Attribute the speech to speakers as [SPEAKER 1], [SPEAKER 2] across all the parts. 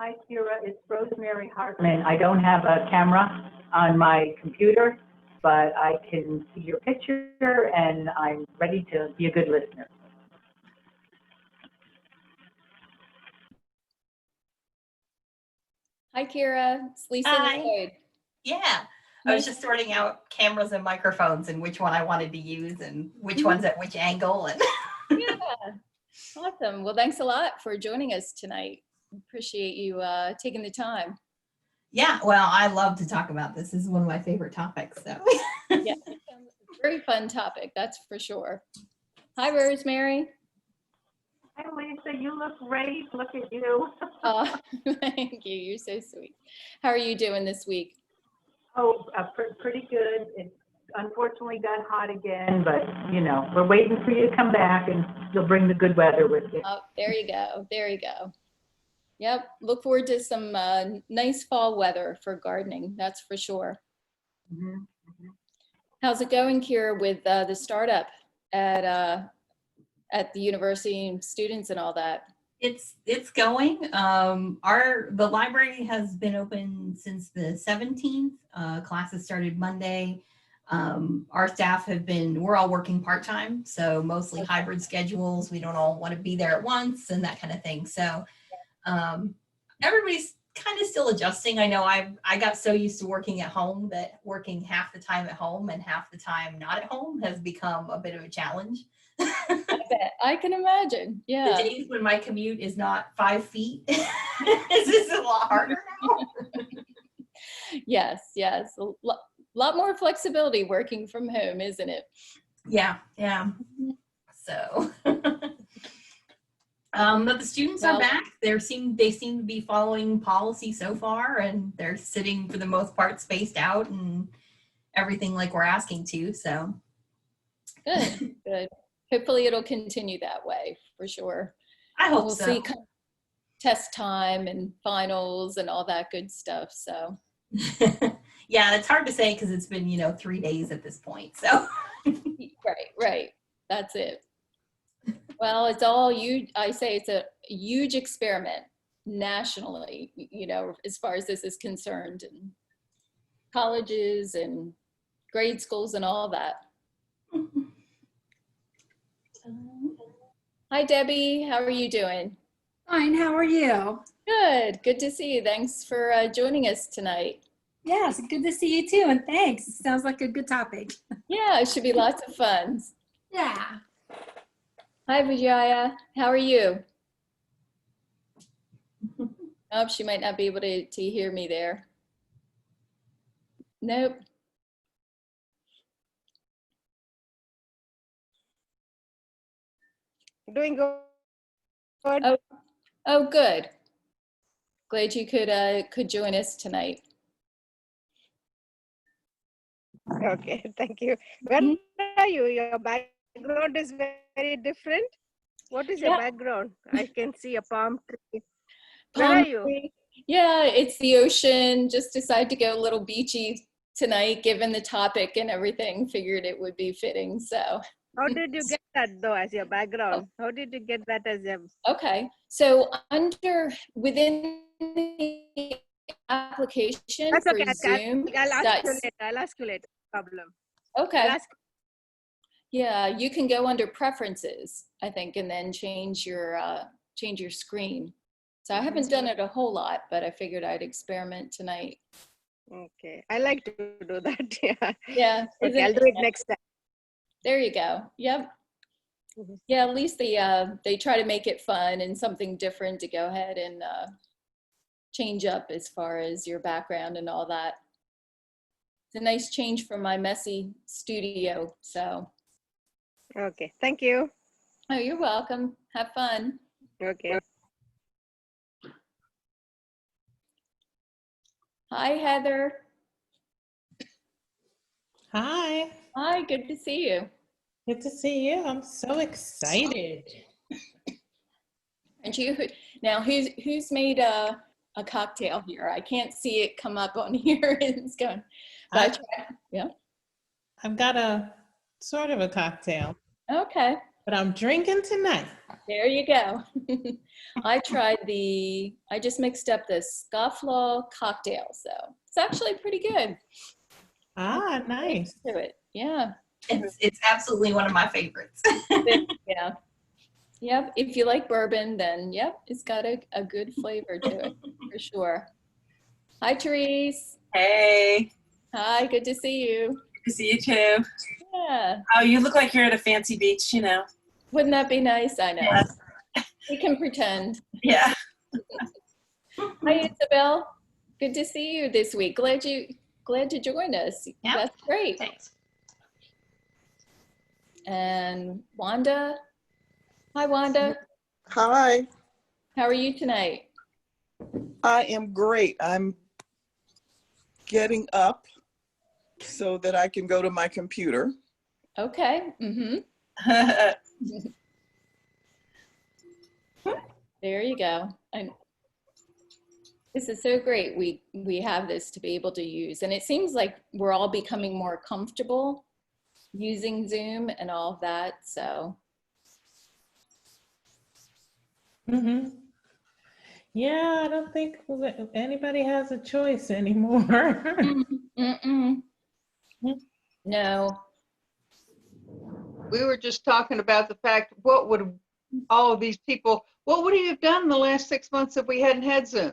[SPEAKER 1] Hi, Kira. It's Rosemary Hartman. I don't have a camera on my computer, but I can see your picture, and I'm ready to be a good listener.
[SPEAKER 2] Hi, Kira. It's Lisa.
[SPEAKER 3] Hi. Yeah. I was just sorting out cameras and microphones and which one I wanted to use and which one's at which angle. And
[SPEAKER 2] Yeah. Awesome. Well, thanks a lot for joining us tonight. Appreciate you taking the time.
[SPEAKER 3] yeah, well, I love to talk about this. This is one of my favorite topics. So
[SPEAKER 2] Yeah, very fun topic, that's for sure. Hi, Rosemary.
[SPEAKER 1] Hi, Lisa. You look great. Look at you.
[SPEAKER 2] Thank you. You're so sweet. How are you doing this week?
[SPEAKER 1] Oh, pretty good. It unfortunately got hot again, but, you know, we're waiting for you to come back, and you'll bring the good weather with you.
[SPEAKER 2] Oh, there you go. There you go. Yep. Look forward to some nice fall weather for gardening. That's for sure.
[SPEAKER 1] Mhm.
[SPEAKER 2] How's it going, Kira, with the startup at the university and students and all that?
[SPEAKER 3] it's going. The library has been open since the 17th. Classes started Monday. Our staff we're all working part-time, so mostly hybrid schedules. We don't all want to be there at once and that kind of thing. So everybody's kind of still adjusting. I know I got so used to working at home that working half the time at home and half the time not at home has become a bit of a challenge.
[SPEAKER 2] I bet. I can imagine. Yeah.
[SPEAKER 3] The days when my commute is not 5 feet is just a lot harder now.
[SPEAKER 2] Yes. A lot more flexibility working from home, isn't it?
[SPEAKER 3] Yeah. So, but the students are back. They seem to be following policy so far, and they're sitting for the most part spaced out and everything like we're asking to. So,
[SPEAKER 2] good. Hopefully, it'll continue that way for sure.
[SPEAKER 3] I hope
[SPEAKER 2] we'll
[SPEAKER 3] so.
[SPEAKER 2] see test time and finals and all that good stuff. So.
[SPEAKER 3] Yeah, it's hard to say because it's been 3 days at this point. So.
[SPEAKER 2] Right. That's it. Well, it's all I say it's a huge experiment nationally, as far as this is concerned, and colleges and grade schools and all that. Hi, Debbie. How are you doing?
[SPEAKER 4] Fine. How are you?
[SPEAKER 2] Good to see you. Thanks for joining us tonight.
[SPEAKER 4] Yes, good to see you too, and thanks. It sounds like a good topic.
[SPEAKER 2] Yeah, it should be lots of fun.
[SPEAKER 4] Yeah.
[SPEAKER 2] Hi, Vijaya. How are you? Oh, she might not be able to hear me there. Nope.
[SPEAKER 5] Doing good.
[SPEAKER 2] Oh, good. Glad you could join us tonight.
[SPEAKER 5] Okay, thank you. Where are you? Your background is very different. What is your background? I can see a palm tree. Where are you?
[SPEAKER 2] Yeah, it's the ocean. Just decided to go a little beachy tonight, given the topic and everything. Figured it would be fitting. So.
[SPEAKER 5] How did you get that though as your background? How did you get that as your?
[SPEAKER 2] Okay, so within the application
[SPEAKER 5] That's okay.
[SPEAKER 2] for Zoom.
[SPEAKER 5] I'll ask you later. Problem.
[SPEAKER 2] Okay. Yeah, you can go under preferences, I think, and then change your screen. So I haven't done it a whole lot, but I figured I'd experiment tonight.
[SPEAKER 5] Okay, I like to do that. Yeah.
[SPEAKER 2] Yeah.
[SPEAKER 5] Okay, I'll do it next time.
[SPEAKER 2] There you go. Yep. Yeah, at least they try to make it fun and something different to go ahead and change up as far as your background and all that. It's a nice change from my messy studio. So.
[SPEAKER 5] Okay, thank you.
[SPEAKER 2] Oh, you're welcome. Have fun.
[SPEAKER 5] Okay.
[SPEAKER 2] Hi, Heather.
[SPEAKER 6] Hi.
[SPEAKER 2] Hi, good to see you.
[SPEAKER 6] Good to see you. I'm so excited.
[SPEAKER 2] And now who's made a cocktail here? I can't see it come up on here. It's going. Yeah.
[SPEAKER 6] I've got a sort of a cocktail.
[SPEAKER 2] Okay.
[SPEAKER 6] but I'm drinking tonight.
[SPEAKER 2] There you go. I just mixed up the scofflaw cocktail, so it's actually pretty good.
[SPEAKER 6] Ah, nice.
[SPEAKER 2] To it, yeah.
[SPEAKER 3] It's absolutely one of my favorites.
[SPEAKER 2] Yeah. Yep. If you like bourbon, then yep, it's got a good flavor to it for sure. Hi, Therese.
[SPEAKER 7] Hey,
[SPEAKER 2] Hi, good to see you.
[SPEAKER 7] good to see you too.
[SPEAKER 2] Yeah.
[SPEAKER 7] Oh, you look like you're at a fancy beach, you know.
[SPEAKER 2] Wouldn't that be nice? I know.
[SPEAKER 7] Yes.
[SPEAKER 2] We can pretend.
[SPEAKER 7] Yeah.
[SPEAKER 2] Hi, Isabel. Good to see you this week. Glad to join us.
[SPEAKER 8] Yeah.
[SPEAKER 2] That's great.
[SPEAKER 8] Thanks.
[SPEAKER 2] And Wanda. Hi, Wanda.
[SPEAKER 9] Hi,
[SPEAKER 2] How are you tonight?
[SPEAKER 9] I am great. I'm getting up so that I can go to my computer.
[SPEAKER 2] Okay. Mm-hmm. There you go. This is so great. We have this to be able to use, and it seems like we're all becoming more comfortable using Zoom and all of that. So
[SPEAKER 6] Mm-hmm. Yeah, I don't think anybody has a choice anymore.
[SPEAKER 2] mm-mm. No.
[SPEAKER 10] We were just talking about the fact, what would all of these people, what would he have done in the last 6 months if we hadn't had Zoom?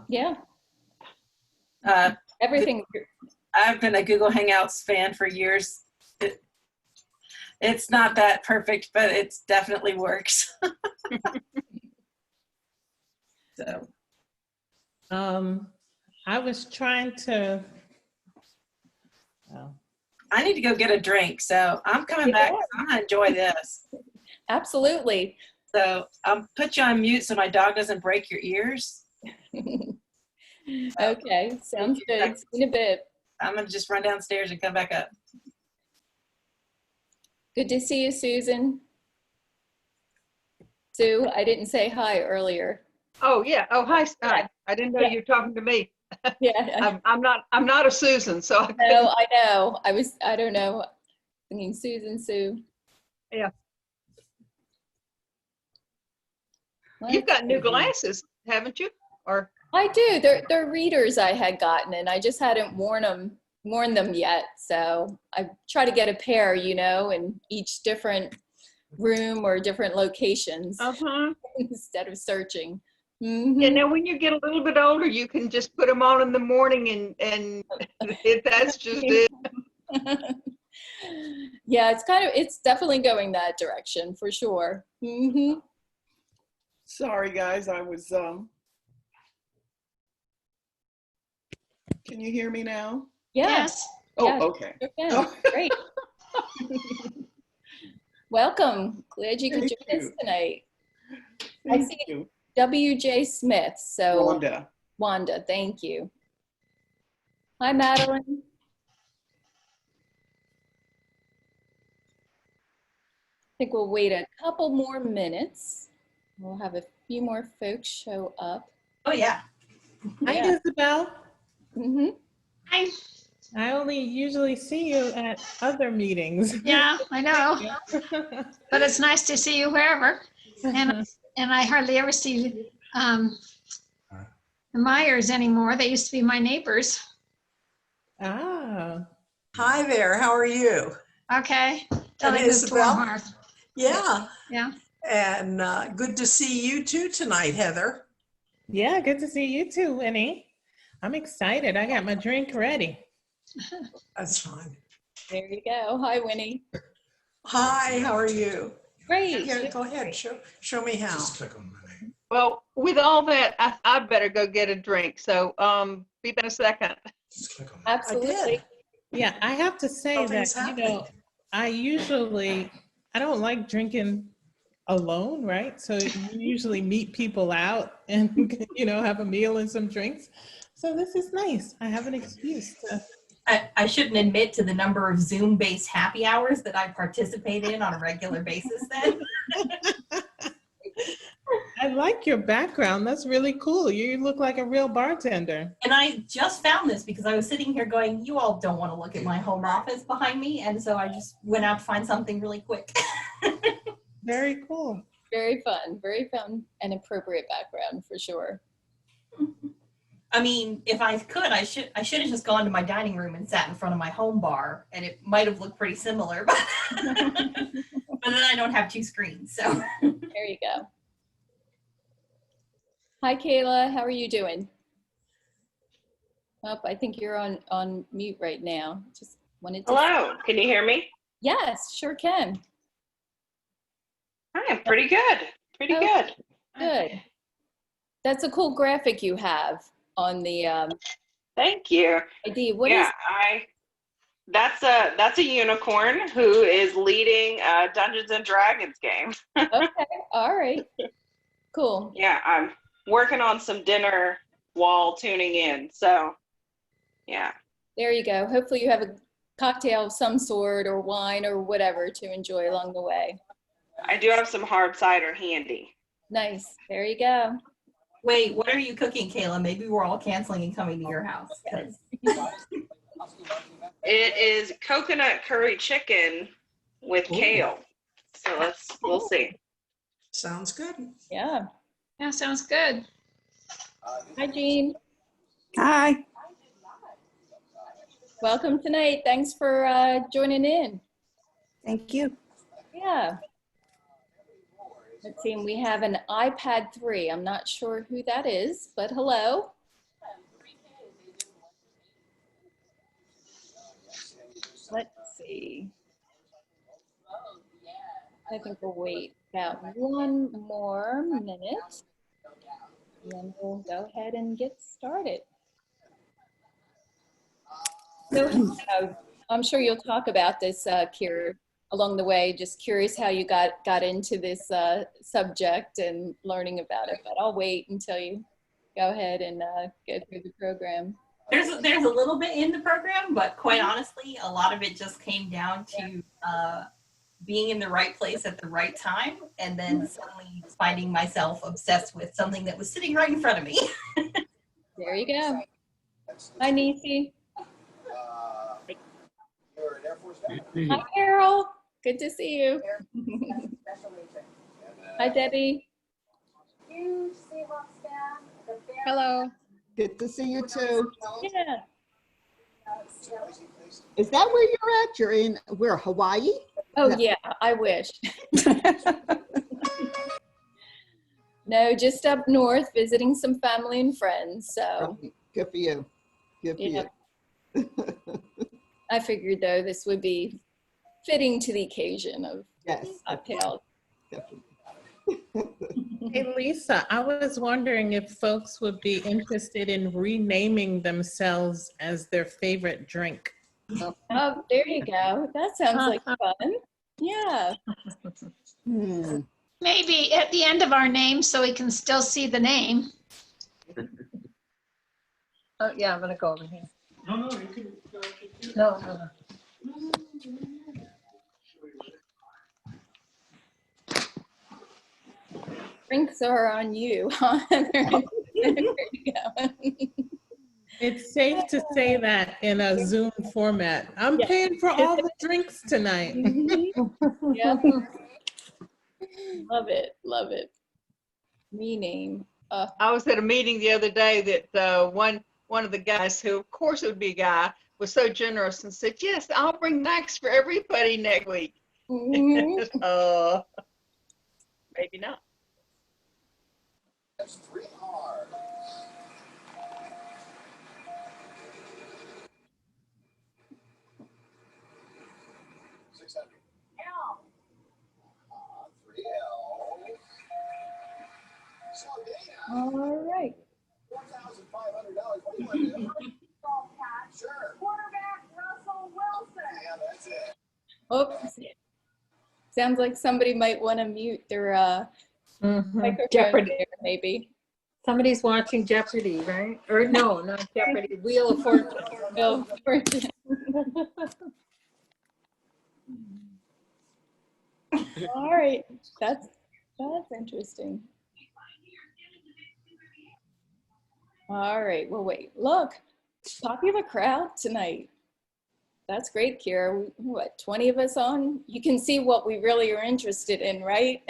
[SPEAKER 2] Yeah.
[SPEAKER 7] Uh,
[SPEAKER 2] Everything.
[SPEAKER 7] I've been a Google Hangouts fan for years. It's not that perfect, but it definitely works. So.
[SPEAKER 6] I was trying to, well,
[SPEAKER 7] I need to go get a drink, so I'm coming back. I'm gonna enjoy this.
[SPEAKER 2] Absolutely.
[SPEAKER 7] So I'll put you on mute so my dog doesn't break your ears.
[SPEAKER 2] Okay, sounds good. See you in a bit.
[SPEAKER 7] I'm gonna just run downstairs and come back up.
[SPEAKER 2] Good to see you, Susan. Sue, I didn't say hi earlier.
[SPEAKER 10] Oh, yeah. Oh, hi. Hi. I didn't know you were talking to me.
[SPEAKER 2] Yeah,
[SPEAKER 10] I'm not a Susan, so I couldn't-
[SPEAKER 2] no, I know. I don't know. Thinking Susan, Sue.
[SPEAKER 10] Yeah.
[SPEAKER 2] Let's
[SPEAKER 10] You've got new
[SPEAKER 2] see.
[SPEAKER 10] glasses, haven't you? Or
[SPEAKER 2] I do. They're readers I had gotten, and I just hadn't worn them yet. So I try to get a pair, in each different room or different locations instead of searching. Mhm.
[SPEAKER 10] Yeah, now when you get a little bit older, you can just put them on in the morning and that's just it.
[SPEAKER 2] Yeah, it's definitely going that direction for sure. Mm-hmm.
[SPEAKER 9] Sorry, guys, I was, can you hear me now?
[SPEAKER 2] Yeah.
[SPEAKER 8] Yes.
[SPEAKER 9] Oh,
[SPEAKER 2] Yeah.
[SPEAKER 9] okay.
[SPEAKER 2] Okay. Great. Welcome. Glad you could
[SPEAKER 9] Thank
[SPEAKER 2] join us
[SPEAKER 9] you.
[SPEAKER 2] tonight. I
[SPEAKER 9] Thank
[SPEAKER 2] see
[SPEAKER 9] you.
[SPEAKER 2] W.J. Smith. So
[SPEAKER 9] Wanda.
[SPEAKER 2] Wanda, thank you. Hi, Madeline. I think we'll wait a couple more minutes. We'll have a few more folks show up.
[SPEAKER 3] Oh, yeah.
[SPEAKER 6] hi,
[SPEAKER 2] Yeah.
[SPEAKER 6] Isabel.
[SPEAKER 2] Mm-hmm.
[SPEAKER 8] Hi.
[SPEAKER 6] I only usually see you at other meetings.
[SPEAKER 8] Yeah, I know, but it's nice to see you wherever. And I hardly ever see the Myers anymore. They used to be my neighbors.
[SPEAKER 6] Ah,
[SPEAKER 11] Hi there, how are you?
[SPEAKER 8] Okay. Till
[SPEAKER 11] And
[SPEAKER 8] they moved to
[SPEAKER 11] Isabel?
[SPEAKER 8] Warmhearth.
[SPEAKER 11] Yeah,
[SPEAKER 8] Yeah.
[SPEAKER 11] and good to see you too tonight, Heather.
[SPEAKER 6] yeah, good to see you too, Winnie. I'm excited. I got my drink ready.
[SPEAKER 11] That's fine.
[SPEAKER 2] There you go. Hi, Winnie.
[SPEAKER 11] Hi, how are you?
[SPEAKER 2] Great.
[SPEAKER 11] Yeah, go ahead, show me how.
[SPEAKER 10] Well, with all that, I better go get a drink. So be back in a second.
[SPEAKER 2] Absolutely.
[SPEAKER 6] Yeah, I have to say
[SPEAKER 11] Something's
[SPEAKER 6] that,
[SPEAKER 11] happened.
[SPEAKER 6] I don't like drinking alone, right? So you usually meet people out and, have a meal and some drinks. So this is nice. I have an excuse to.
[SPEAKER 3] I shouldn't admit to the number of Zoom-based happy hours that I participate in on a regular basis then.
[SPEAKER 6] I like your background. That's really cool. You look like a real bartender.
[SPEAKER 3] And I just found this because I was sitting here going, you all don't want to look at my home office behind me. And so I just went out to find something really quick.
[SPEAKER 6] Very cool.
[SPEAKER 2] Very fun and appropriate background for sure.
[SPEAKER 3] I mean, if I could, I should have just gone to my dining room and sat in front of my home bar, and it might have looked pretty similar, but, but then I don't have two screens, so.
[SPEAKER 2] There you go. Hi, Kayla. How are you doing? Oh, I think you're on mute right now. Just wanted to.
[SPEAKER 12] Hello, can you hear me?
[SPEAKER 2] Yes, sure can.
[SPEAKER 12] I am pretty good. Pretty good.
[SPEAKER 2] Good. That's a cool graphic you have on the
[SPEAKER 12] Thank you.
[SPEAKER 2] ID. What is?
[SPEAKER 12] That's a unicorn who is leading a Dungeons and Dragons game.
[SPEAKER 2] Okay. All right. Cool.
[SPEAKER 12] Yeah, I'm working on some dinner while tuning in. So, yeah.
[SPEAKER 2] There you go. Hopefully you have a cocktail of some sort or wine or whatever to enjoy along the way.
[SPEAKER 12] I do have some hard cider handy.
[SPEAKER 2] Nice. There you go.
[SPEAKER 3] Wait, what are you cooking, Kayla? Maybe we're all canceling and coming to your house.
[SPEAKER 12] It is coconut curry chicken with kale. So we'll see.
[SPEAKER 11] Sounds good.
[SPEAKER 2] Yeah.
[SPEAKER 8] Yeah, sounds good.
[SPEAKER 2] Hi, Jean.
[SPEAKER 13] Hi.
[SPEAKER 2] Welcome tonight. Thanks for joining in.
[SPEAKER 13] Thank you.
[SPEAKER 2] Yeah. Let's see, and we have an iPad 3. I'm not sure who that is, but hello. Let's see. I think we'll wait about one more minute, and then we'll go ahead and get started. So, I'm sure you'll talk about this, Kira, along the way. Just curious how you got into this subject and learning about it, but I'll wait until you go ahead and go through the program.
[SPEAKER 3] There's a little bit in the program, but quite honestly, a lot of it just came down to being in the right place at the right time, and then suddenly finding myself obsessed with something that was sitting right in front of me.
[SPEAKER 2] There you go. Hi, Nisi. Hi, Carol. Good to see you. Hi, Debbie.
[SPEAKER 13] Hello. Good to see you too.
[SPEAKER 2] Yeah.
[SPEAKER 13] Is that where you're at? You're in where, Hawaii?
[SPEAKER 2] Oh,
[SPEAKER 13] No.
[SPEAKER 2] yeah, I wish. No, just up north visiting some family and friends. So
[SPEAKER 13] Good for you. Good for
[SPEAKER 2] yeah.
[SPEAKER 13] you.
[SPEAKER 2] I figured though this would be fitting to the occasion of
[SPEAKER 13] Yes.
[SPEAKER 2] cocktail.
[SPEAKER 6] Hey, Lisa, I was wondering if folks would be interested in renaming themselves as their favorite drink.
[SPEAKER 2] Oh, there you go. That sounds like fun. Yeah.
[SPEAKER 8] Maybe at the end of our name so we can still see the name.
[SPEAKER 14] Oh, yeah, I'm gonna go over here. No, you can. No.
[SPEAKER 2] Drinks are on you. There you go.
[SPEAKER 6] It's safe to say that in a Zoom format. I'm paying for all the drinks tonight.
[SPEAKER 2] Yeah. Love it. Love it. Rename.
[SPEAKER 10] I was at a meeting the other day that one of the guys, who of course it would be a guy, was so generous and said, "Yes, I'll bring snacks for everybody next week."
[SPEAKER 2] Mhm.
[SPEAKER 10] Maybe not.
[SPEAKER 15] That's 3 hard. L. 3L.
[SPEAKER 2] All right.
[SPEAKER 15] $4,500. What do you want to do? Sure. Quarterback Russell Wilson. Yeah, that's it.
[SPEAKER 2] Oops. Sounds like somebody might want to mute their microphone
[SPEAKER 14] Jeopardy.
[SPEAKER 2] there, maybe.
[SPEAKER 14] Somebody's watching Jeopardy, right? Or no, not Jeopardy. Wheel of Fortune.
[SPEAKER 2] Wheel of Fortune. All right. That's interesting. All right, well, wait, look, popular crowd tonight. That's great, Kira. What, 20 of us on? You can see what we really are interested in, right?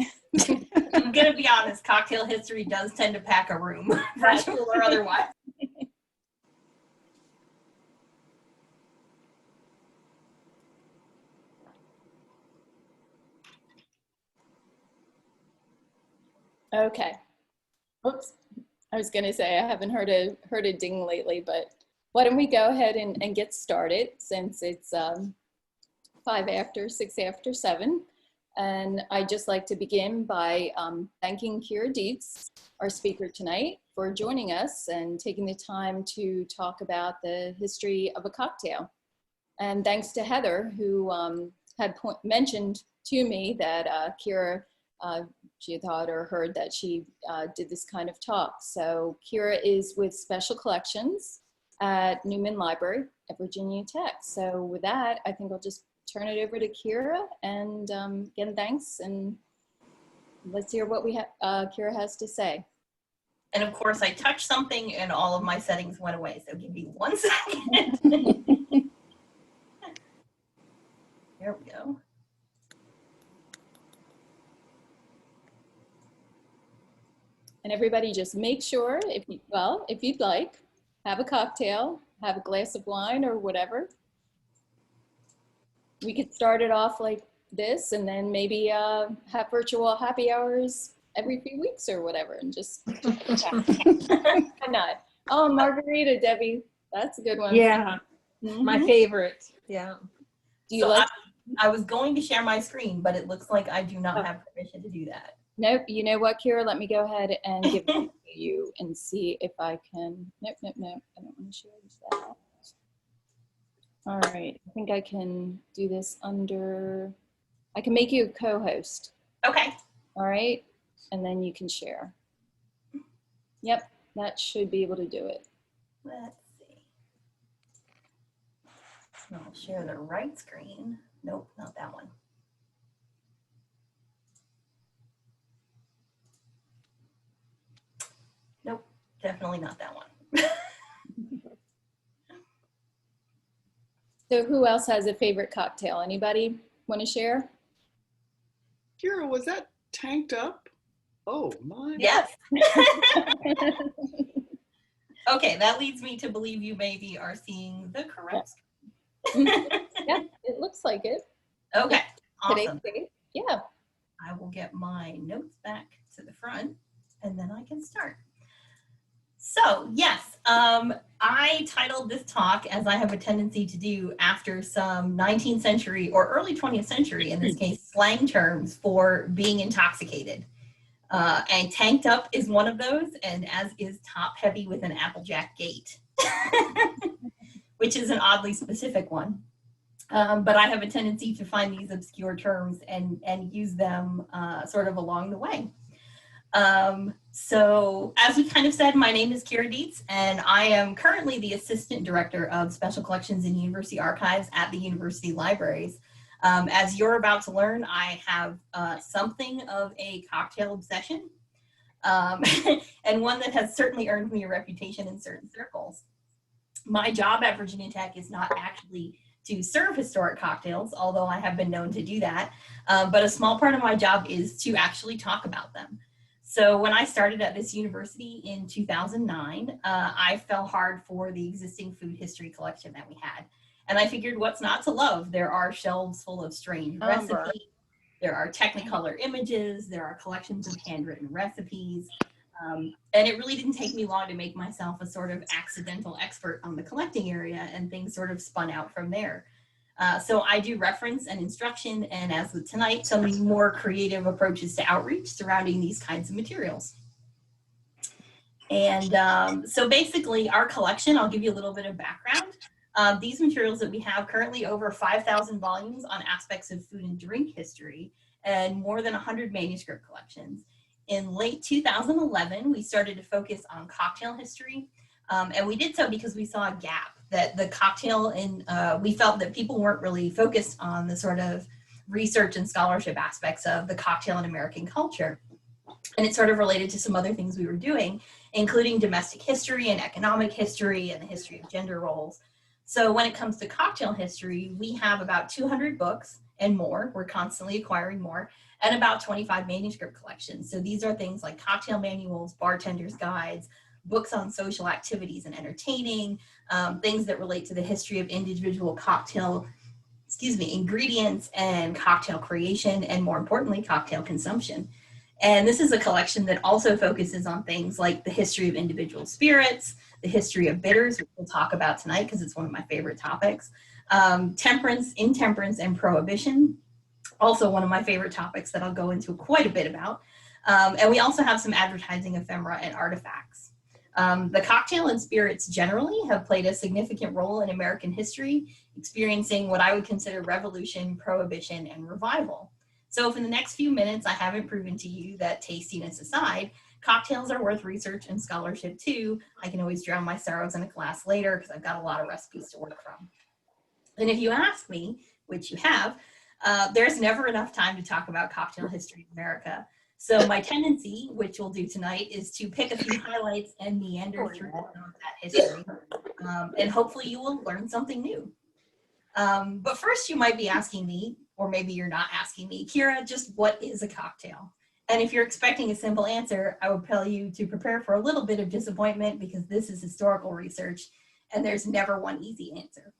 [SPEAKER 3] I'm gonna be honest, cocktail history does tend to pack a room, virtual or otherwise.
[SPEAKER 2] Okay. Oops. I was going to say I haven't heard a ding lately, but why don't we go ahead and get started since it's 6 after 7. And I'd just like to begin by thanking Kira Dietz, our speaker tonight, for joining us and taking the time to talk about the history of a cocktail. And thanks to Heather, who had mentioned to me that Kira, she had thought or heard that she did this kind of talk. So Kira is with Special Collections at Newman Library at Virginia Tech. So with that, I think I'll just turn it over to Kira, and again, thanks, and let's hear what Kira has to say.
[SPEAKER 3] And of course, I touched something and all of my settings went away, so give me 1 second. There we go.
[SPEAKER 2] And everybody just make sure, if you'd like, have a cocktail, have a glass of wine or whatever. We could start it off like this and then maybe have virtual happy hours every few weeks or whatever, and just why not? Oh, margarita, Debbie, that's a good one.
[SPEAKER 14] Yeah, my favorite. Yeah.
[SPEAKER 2] Do you like?
[SPEAKER 3] I was going to share my screen, but it looks like I do not have permission to do that.
[SPEAKER 2] Nope. You know what, Kira? Let me go ahead and give it to you and see if I can. Nope. I don't want to share that. All right. I think I can do this under. I can make you a co-host.
[SPEAKER 3] Okay.
[SPEAKER 2] All right. And then you can share. Yep. That should be able to do it.
[SPEAKER 3] Let's see. I'll share the right screen. Nope, not that one. Nope, definitely not that one.
[SPEAKER 2] So who else has a favorite cocktail? Anybody want to share?
[SPEAKER 9] Kira, was that tanked up? Oh my.
[SPEAKER 3] Yes. Okay, that leads me to believe you maybe are seeing the correct screen.
[SPEAKER 2] Yeah, it looks like it.
[SPEAKER 3] Okay,
[SPEAKER 2] Today's
[SPEAKER 3] awesome.
[SPEAKER 2] date. Yeah.
[SPEAKER 3] I will get my notes back to the front and then I can start. So yes, I titled this talk, as I have a tendency to do, after some 19th century or early 20th century, in this case, slang terms for being intoxicated. And tanked up is one of those, and as is top heavy with an Applejack gait, which is an oddly specific one. But I have a tendency to find these obscure terms and use them sort of along the way. So as we kind of said, my name is Kira Dietz, and I am currently the Assistant Director of Special Collections and University Archives at the University Libraries. As you're about to learn, I have something of a cocktail obsession, and one that has certainly earned me a reputation in certain circles. My job at Virginia Tech is not actually to serve historic cocktails, although I have been known to do that, but a small part of my job is to actually talk about them. So when I started at this university in 2009, I fell hard for the existing food history collection that we had. And I figured, what's not to love? There are shelves full of strange recipes, there are Technicolor images, there are collections of handwritten recipes. And it really didn't take me long to make myself a sort of accidental expert on the collecting area, and things sort of spun out from there. So I do reference and instruction, and as with tonight, some more creative approaches to outreach surrounding these kinds of materials. And so basically our collection, I'll give you a little bit of background. These materials that we have currently, over 5,000 volumes on aspects of food and drink history, and more than 100 manuscript collections. In late 2011, we started to focus on cocktail history. And we did so because we saw a gap that the cocktail, we felt that people weren't really focused on the sort of research and scholarship aspects of the cocktail in American culture. And it's sort of related to some other things we were doing, including domestic history and economic history and the history of gender roles. So when it comes to cocktail history, we have about 200 books and more. We're constantly acquiring more, and about 25 manuscript collections. So these are things like cocktail manuals, bartenders' guides, books on social activities and entertaining, things that relate to the history of individual cocktail, ingredients and cocktail creation, and more importantly, cocktail consumption. And this is a collection that also focuses on things like the history of individual spirits, the history of bitters, which we'll talk about tonight because it's one of my favorite topics, temperance, intemperance, and prohibition, also one of my favorite topics that I'll go into quite a bit about. And we also have some advertising ephemera and artifacts. The cocktail and spirits generally have played a significant role in American history, experiencing what I would consider revolution, prohibition, and revival. So if in the next few minutes I haven't proven to you that tastiness aside, cocktails are worth research and scholarship too, I can always drown my sorrows in a glass later because I've got a lot of recipes to work from. And if you ask me, which you have, there's never enough time to talk about cocktail history in America. So my tendency, which we'll do tonight, is to pick a few highlights and meander through some of that history. And hopefully you will learn something new. But first you might be asking me, or maybe you're not asking me, Kira, just what is a cocktail? And if you're expecting a simple answer, I would tell you to prepare for a little bit of disappointment because this is historical research and there's never one easy answer.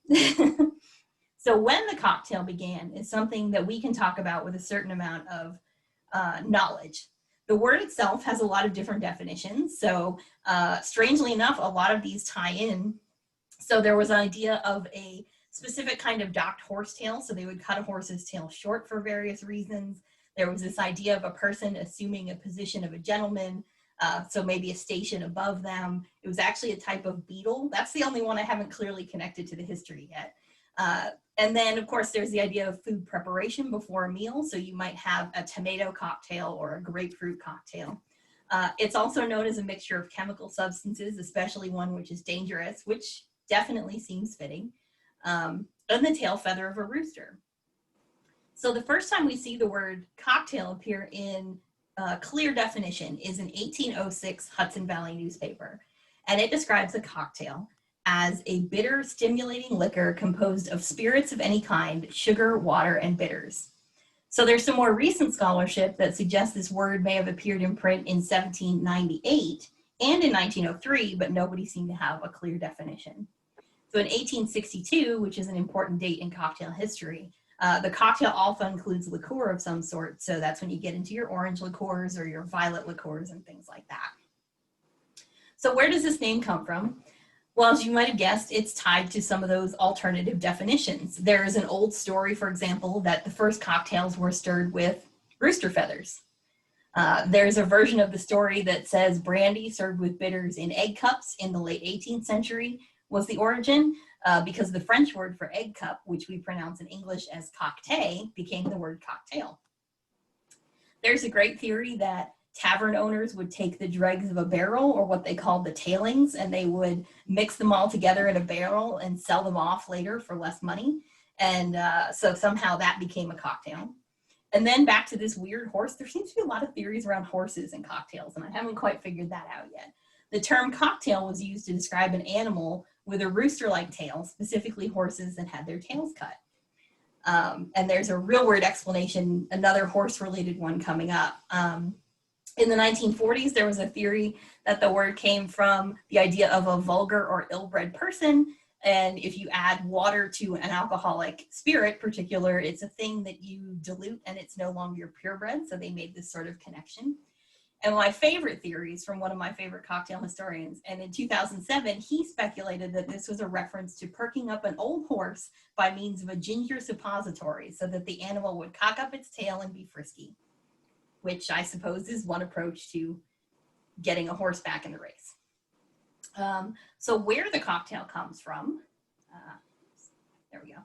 [SPEAKER 3] So when the cocktail began is something that we can talk about with a certain amount of knowledge. The word itself has a lot of different definitions. So strangely enough, a lot of these tie in. So there was an idea of a specific kind of docked horsetail. So they would cut a horse's tail short for various reasons. There was this idea of a person assuming a position of a gentleman. So maybe a station above them. It was actually a type of beetle. That's the only one I haven't clearly connected to the history yet. And then of course there's the idea of food preparation before a meal. So you might have a tomato cocktail or a grapefruit cocktail. It's also known as a mixture of chemical substances, especially one which is dangerous, which definitely seems fitting, and the tail feather of a rooster. So the first time we see the word cocktail appear in clear definition is in 1806 Hudson Valley newspaper. And it describes a cocktail as a bitter, stimulating liquor composed of spirits of any kind, sugar, water, and bitters. So there's some more recent scholarship that suggests this word may have appeared in print in 1798 and in 1903, but nobody seemed to have a clear definition. So in 1862, which is an important date in cocktail history, the cocktail also includes liqueur of some sort. So that's when you get into your orange liqueurs or your violet liqueurs and things like that. So where does this name come from? Well, as you might have guessed, it's tied to some of those alternative definitions. There is an old story, for example, that the first cocktails were stirred with rooster feathers. There's a version of the story that says brandy served with bitters in egg cups in the late 18th century was the origin, because the French word for egg cup, which we pronounce in English as cocktail, became the word cocktail. There's a great theory that tavern owners would take the dregs of a barrel, or what they called the tailings, and they would mix them all together in a barrel and sell them off later for less money. And so somehow that became a cocktail. And then back to this weird horse, there seems to be a lot of theories around horses and cocktails, and I haven't quite figured that out yet. The term cocktail was used to describe an animal with a rooster-like tail, specifically horses that had their tails cut. And there's a real weird explanation, another horse-related one coming up. In the 1940s, there was a theory that the word came from the idea of a vulgar or ill-bred person. And if you add water to an alcoholic spirit, particular, it's a thing that you dilute and it's no longer purebred. So they made this sort of connection. And my favorite theories from one of my favorite cocktail historians, and in 2007, he speculated that this was a reference to perking up an old horse by means of a ginger suppository so that the animal would cock up its tail and be frisky, which I suppose is one approach to getting a horse back in the race. So where the cocktail comes from, there we go.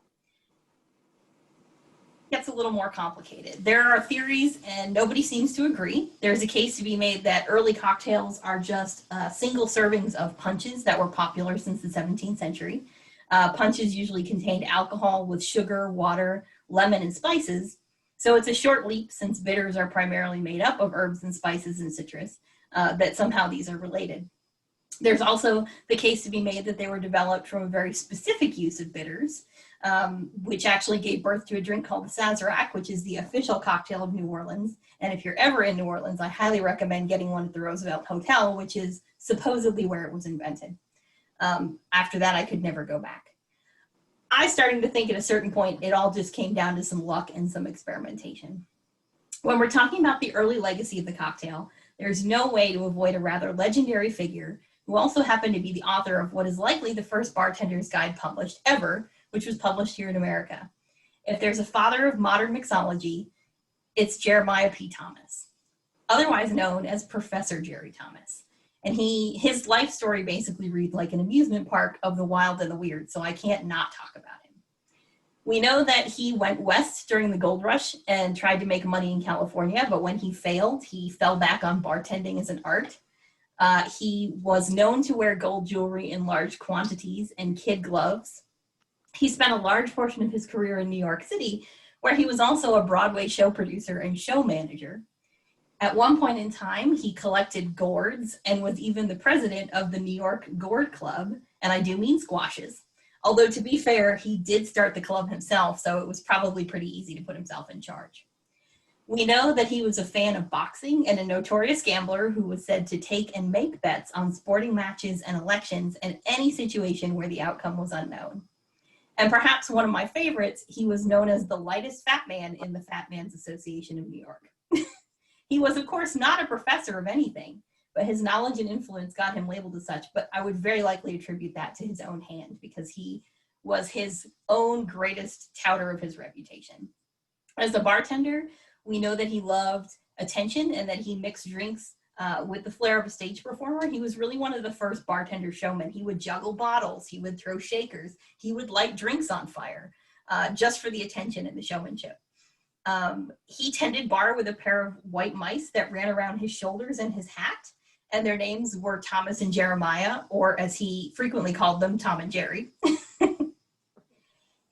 [SPEAKER 3] Gets a little more complicated. There are theories and nobody seems to agree. There's a case to be made that early cocktails are just single servings of punches that were popular since the 17th century. Punches usually contained alcohol with sugar, water, lemon, and spices. So it's a short leap, since bitters are primarily made up of herbs and spices and citrus, that somehow these are related. There's also the case to be made that they were developed from a very specific use of bitters, which actually gave birth to a drink called the Sazerac, which is the official cocktail of New Orleans. And if you're ever in New Orleans, I highly recommend getting one at the Roosevelt Hotel, which is supposedly where it was invented. After that, I could never go back. I started to think at a certain point, it all just came down to some luck and some experimentation. When we're talking about the early legacy of the cocktail, there's no way to avoid a rather legendary figure who also happened to be the author of what is likely the first bartender's guide published ever, which was published here in America. If there's a father of modern mixology, it's Jeremiah P. Thomas, otherwise known as Professor Jerry Thomas. And his life story basically reads like an amusement park of the wild and the weird, so I can't not talk about him. We know that he went west during the gold rush and tried to make money in California, but when he failed, he fell back on bartending as an art. He was known to wear gold jewelry in large quantities and kid gloves. He spent a large portion of his career in New York City, where he was also a Broadway show producer and show manager. At one point in time, he collected gourds and was even the president of the New York Gourd Club, and I do mean squashes. Although, to be fair, he did start the club himself, so it was probably pretty easy to put himself in charge. We know that he was a fan of boxing and a notorious gambler who was said to take and make bets on sporting matches and elections and any situation where the outcome was unknown. And perhaps one of my favorites, he was known as the lightest fat man in the Fat Man's Association of New York. He was, of course, not a professor of anything, but his knowledge and influence got him labeled as such, but I would very likely attribute that to his own hand because he was his own greatest touter of his reputation. As a bartender, we know that he loved attention and that he mixed drinks with the flair of a stage performer. He was really one of the first bartender showmen. He would juggle bottles, he would throw shakers, he would light drinks on fire just for the attention and the showmanship. He tended bar with a pair of white mice that ran around his shoulders and his hat, and their names were Thomas and Jeremiah, or as he frequently called them, Tom and Jerry.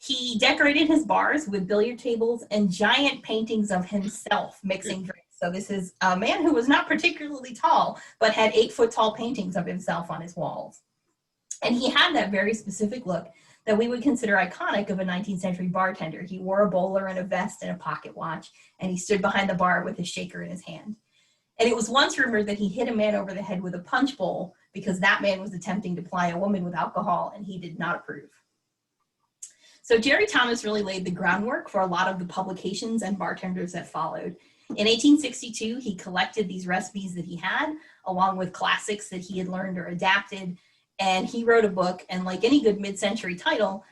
[SPEAKER 3] He decorated his bars with billiard tables and giant paintings of himself mixing drinks. So this is a man who was not particularly tall, but had 8-foot-tall paintings of himself on his walls. And he had that very specific look that we would consider iconic of a 19th century bartender. He wore a bowler and a vest and a pocket watch, and he stood behind the bar with his shaker in his hand. And it was once rumored that he hit a man over the head with a punch bowl because that man was attempting to ply a woman with alcohol, and he did not approve. So Jerry Thomas really laid the groundwork for a lot of the publications and bartenders that followed. In 1862, he collected these recipes that he had, along with classics that he had learned or adapted, and he wrote a book, and like any good mid-century title,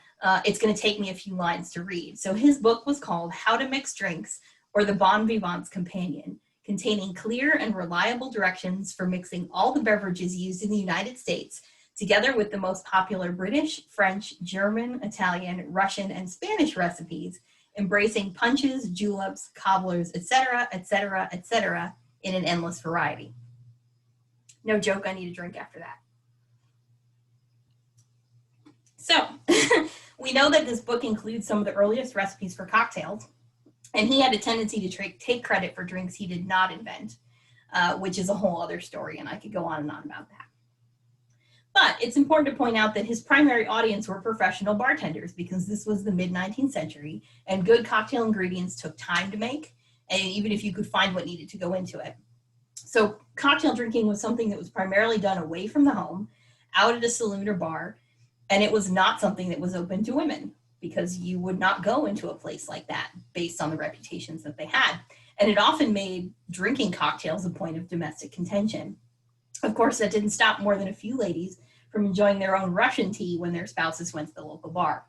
[SPEAKER 3] it's going to take me a few lines to read. So his book was called How to Mix Drinks, or the Bon Vivant's Companion, containing clear and reliable directions for mixing all the beverages used in the United States, together with the most popular British, French, German, Italian, Russian, and Spanish recipes, embracing punches, juleps, cobblers, etc., etc., etc., in an endless variety. No joke, I need a drink after that. So, we know that this book includes some of the earliest recipes for cocktails, and he had a tendency to take credit for drinks he did not invent, which is a whole other story, and I could go on and on about that. But it's important to point out that his primary audience were professional bartenders because this was the mid-19th century, and good cocktail ingredients took time to make, and even if you could find what needed to go into it. So cocktail drinking was something that was primarily done away from the home, out at a saloon or bar, and it was not something that was open to women because you would not go into a place like that based on the reputations that they had. And it often made drinking cocktails a point of domestic contention. Of course, that didn't stop more than a few ladies from enjoying their own Russian tea when their spouses went to the local bar.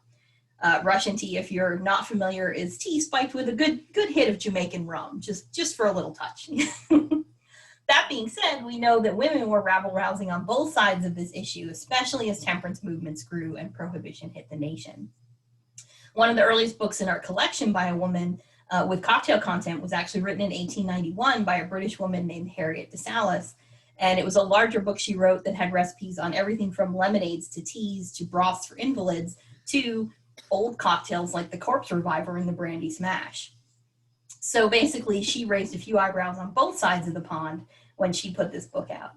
[SPEAKER 3] Russian tea, if you're not familiar, is tea spiked with a good hit of Jamaican rum, just for a little touch. That being said, we know that women were rabble-rousing on both sides of this issue, especially as temperance movements grew and Prohibition hit the nation. One of the earliest books in our collection by a woman with cocktail content was actually written in 1891 by a British woman named Harriet de Salis, and it was a larger book she wrote that had recipes on everything from lemonades to teas to broths for invalids to old cocktails like the Corpse Reviver and the Brandy Smash. So basically, she raised a few eyebrows on both sides of the pond when she put this book out.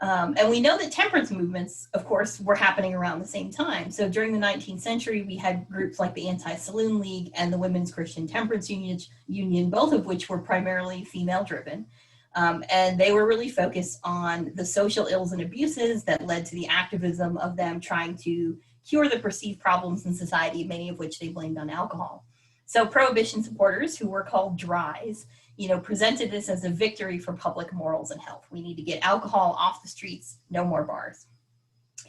[SPEAKER 3] And we know that temperance movements, of course, were happening around the same time. So during the 19th century, we had groups like the Anti-Saloon League and the Women's Christian Temperance Union, both of which were primarily female-driven. And they were really focused on the social ills and abuses that led to the activism of them trying to cure the perceived problems in society, many of which they blamed on alcohol. So Prohibition supporters, who were called dries, presented this as a victory for public morals and health. We need to get alcohol off the streets, no more bars.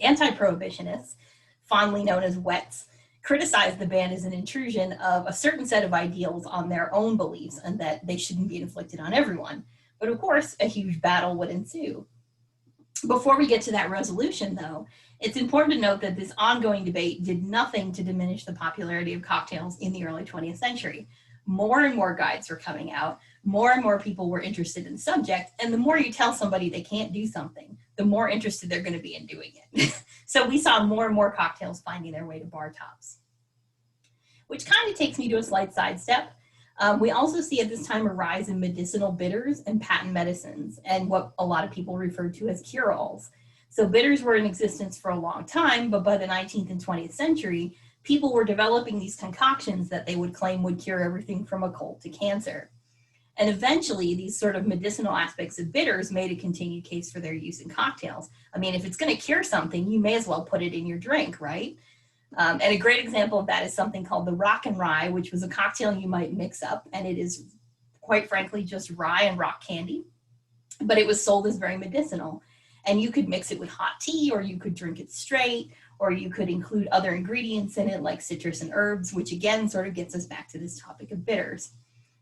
[SPEAKER 3] Anti-prohibitionists, fondly known as wets, criticized the ban as an intrusion of a certain set of ideals on their own beliefs and that they shouldn't be inflicted on everyone. But of course, a huge battle would ensue. Before we get to that resolution, though, it's important to note that this ongoing debate did nothing to diminish the popularity of cocktails in the early 20th century. More and more guides were coming out, more and more people were interested in the subject, and the more you tell somebody they can't do something, the more interested they're going to be in doing it. So we saw more and more cocktails finding their way to bar tops. Which kind of takes me to a slight sidestep. We also see at this time a rise in medicinal bitters and patent medicines, and what a lot of people refer to as cure-alls. So bitters were in existence for a long time, but by the 19th and 20th century, people were developing these concoctions that they would claim would cure everything from a cold to cancer. And eventually, these sort of medicinal aspects of bitters made a continued case for their use in cocktails. I mean, if it's going to cure something, you may as well put it in your drink, right? And a great example of that is something called the rock and rye, which was a cocktail you might mix up, and it is, quite frankly, just rye and rock candy, but it was sold as very medicinal. And you could mix it with hot tea, or you could drink it straight, or you could include other ingredients in it like citrus and herbs, which again sort of gets us back to this topic of bitters.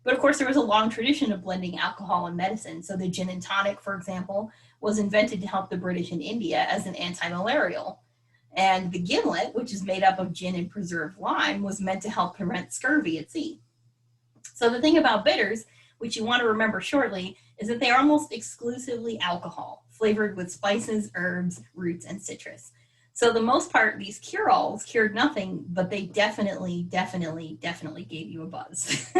[SPEAKER 3] But of course, there was a long tradition of blending alcohol and medicine. So the gin and tonic, for example, was invented to help the British in India as an anti-malarial. And the gimlet, which is made up of gin and preserved lime, was meant to help prevent scurvy at sea. So the thing about bitters, which you want to remember shortly, is that they are almost exclusively alcohol, flavored with spices, herbs, roots, and citrus. So the most part, these cure-alls cured nothing, but they definitely gave you a buzz.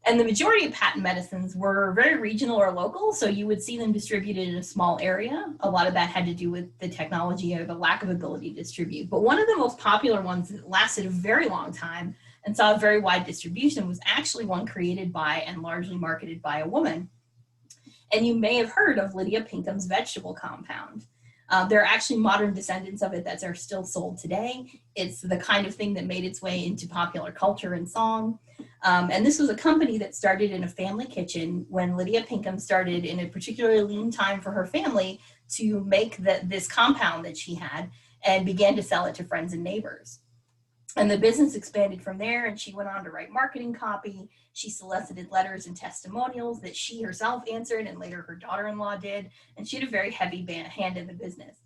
[SPEAKER 3] And the majority of patent medicines were very regional or local, so you would see them distributed in a small area. A lot of that had to do with the technology or the lack of ability to distribute. But one of the most popular ones that lasted a very long time and saw a very wide distribution was actually one created by and largely marketed by a woman. And you may have heard of Lydia Pinkham's vegetable compound. There are actually modern descendants of it that are still sold today. It's the kind of thing that made its way into popular culture and song. And this was a company that started in a family kitchen when Lydia Pinkham started in a particularly lean time for her family to make this compound that she had and began to sell it to friends and neighbors. And the business expanded from there, and she went on to write marketing copy. She solicited letters and testimonials that she herself answered, and later her daughter-in-law did, and she had a very heavy hand in the business.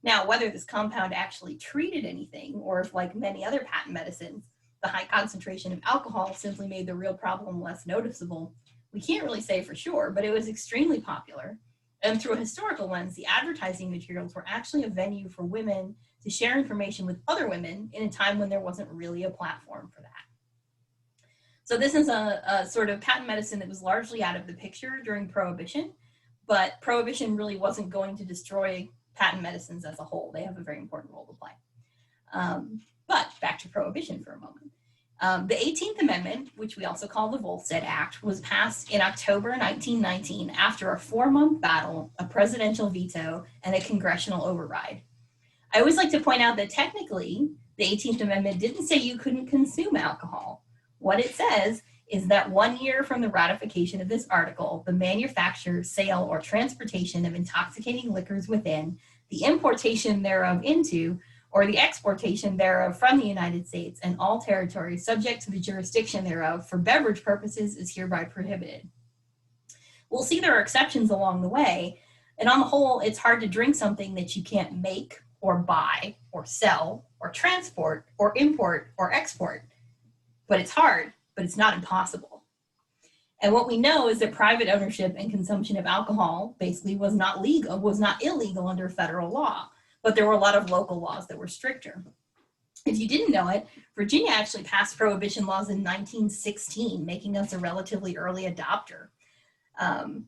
[SPEAKER 3] Now, whether this compound actually treated anything, or if, like many other patent medicines, the high concentration of alcohol simply made the real problem less noticeable, we can't really say for sure, but it was extremely popular. And through a historical lens, the advertising materials were actually a venue for women to share information with other women in a time when there wasn't really a platform for that. So this is a sort of patent medicine that was largely out of the picture during Prohibition, but Prohibition really wasn't going to destroy patent medicines as a whole. They have a very important role to play. But back to Prohibition for a moment. The 18th Amendment, which we also call the Volstead Act, was passed in October 1919 after a 4-month battle, a presidential veto, and a congressional override. I always like to point out that technically, the 18th Amendment didn't say you couldn't consume alcohol. What it says is that 1 year from the ratification of this article, the manufacture, sale, or transportation of intoxicating liquors within, the importation thereof into, or the exportation thereof from the United States and all territories subject to the jurisdiction thereof for beverage purposes is hereby prohibited. We'll see there are exceptions along the way, and on the whole, it's hard to drink something that you can't make or buy or sell or transport or import or export. But it's hard, but it's not impossible. And what we know is that private ownership and consumption of alcohol basically was not illegal under federal law, but there were a lot of local laws that were stricter. If you didn't know it, Virginia actually passed prohibition laws in 1916, making us a relatively early adopter.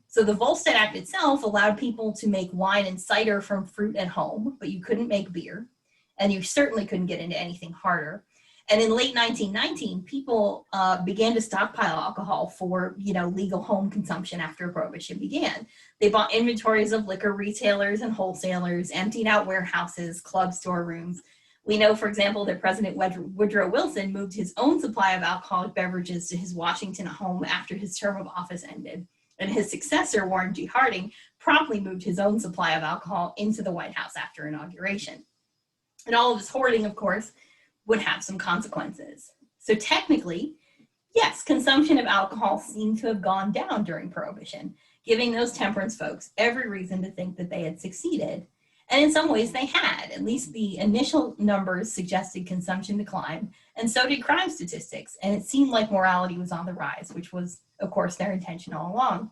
[SPEAKER 3] So the Volstead Act itself allowed people to make wine and cider from fruit at home, but you couldn't make beer, and you certainly couldn't get into anything harder. And in late 1919, people began to stockpile alcohol for, legal home consumption after Prohibition began. They bought inventories of liquor retailers and wholesalers, emptied out warehouses, club storerooms. We know, for example, that President Woodrow Wilson moved his own supply of alcoholic beverages to his Washington home after his term of office ended. And his successor, Warren G. Harding, promptly moved his own supply of alcohol into the White House after inauguration. And all of this hoarding, of course, would have some consequences. So technically, yes, consumption of alcohol seemed to have gone down during Prohibition, giving those temperance folks every reason to think that they had succeeded. And in some ways they had. At least the initial numbers suggested consumption declined, and so did crime statistics. And it seemed like morality was on the rise, which was, of course, their intention all along.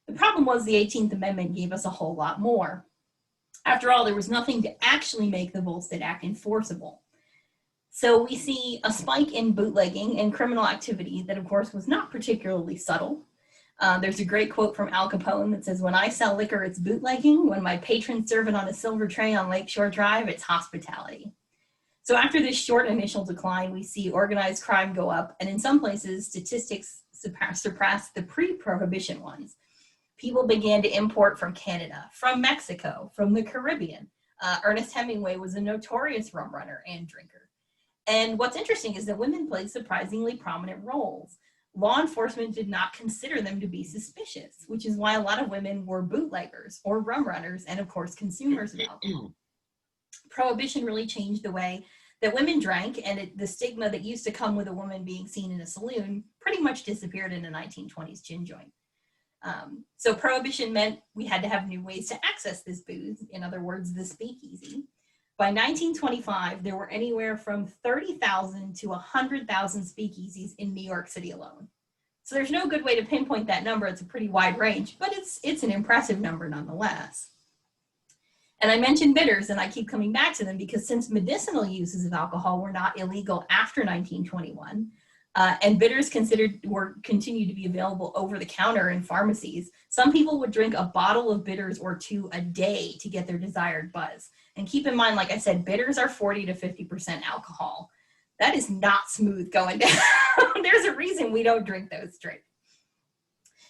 [SPEAKER 3] The problem was the 18th Amendment gave us a whole lot more. After all, there was nothing to actually make the Volstead Act enforceable. So we see a spike in bootlegging and criminal activity that, of course, was not particularly subtle. There's a great quote from Al Capone that says, "When I sell liquor, it's bootlegging. When my patrons serve it on a silver tray on Lakeshore Drive, it's hospitality." So after this short initial decline, we see organized crime go up, and in some places, statistics surpass the pre-Prohibition ones. People began to import from Canada, from Mexico, from the Caribbean. Ernest Hemingway was a notorious rum runner and drinker. And what's interesting is that women played surprisingly prominent roles. Law enforcement did not consider them to be suspicious, which is why a lot of women were bootleggers or rum runners and, of course, consumers of alcohol. Prohibition really changed the way that women drank, and the stigma that used to come with a woman being seen in a saloon pretty much disappeared in a 1920s gin joint. So Prohibition meant we had to have new ways to access this booze, in other words, the speakeasy. By 1925, there were anywhere from 30,000 to 100,000 speakeasies in New York City alone. So there's no good way to pinpoint that number. It's a pretty wide range, but it's an impressive number nonetheless. And I mentioned bitters, and I keep coming back to them because since medicinal uses of alcohol were not illegal after 1921, and bitters continued to be available over the counter in pharmacies, some people would drink a bottle of bitters or two a day to get their desired buzz. And keep in mind, like I said, bitters are 40 to 50% alcohol. That is not smooth going down. There's a reason we don't drink those straight.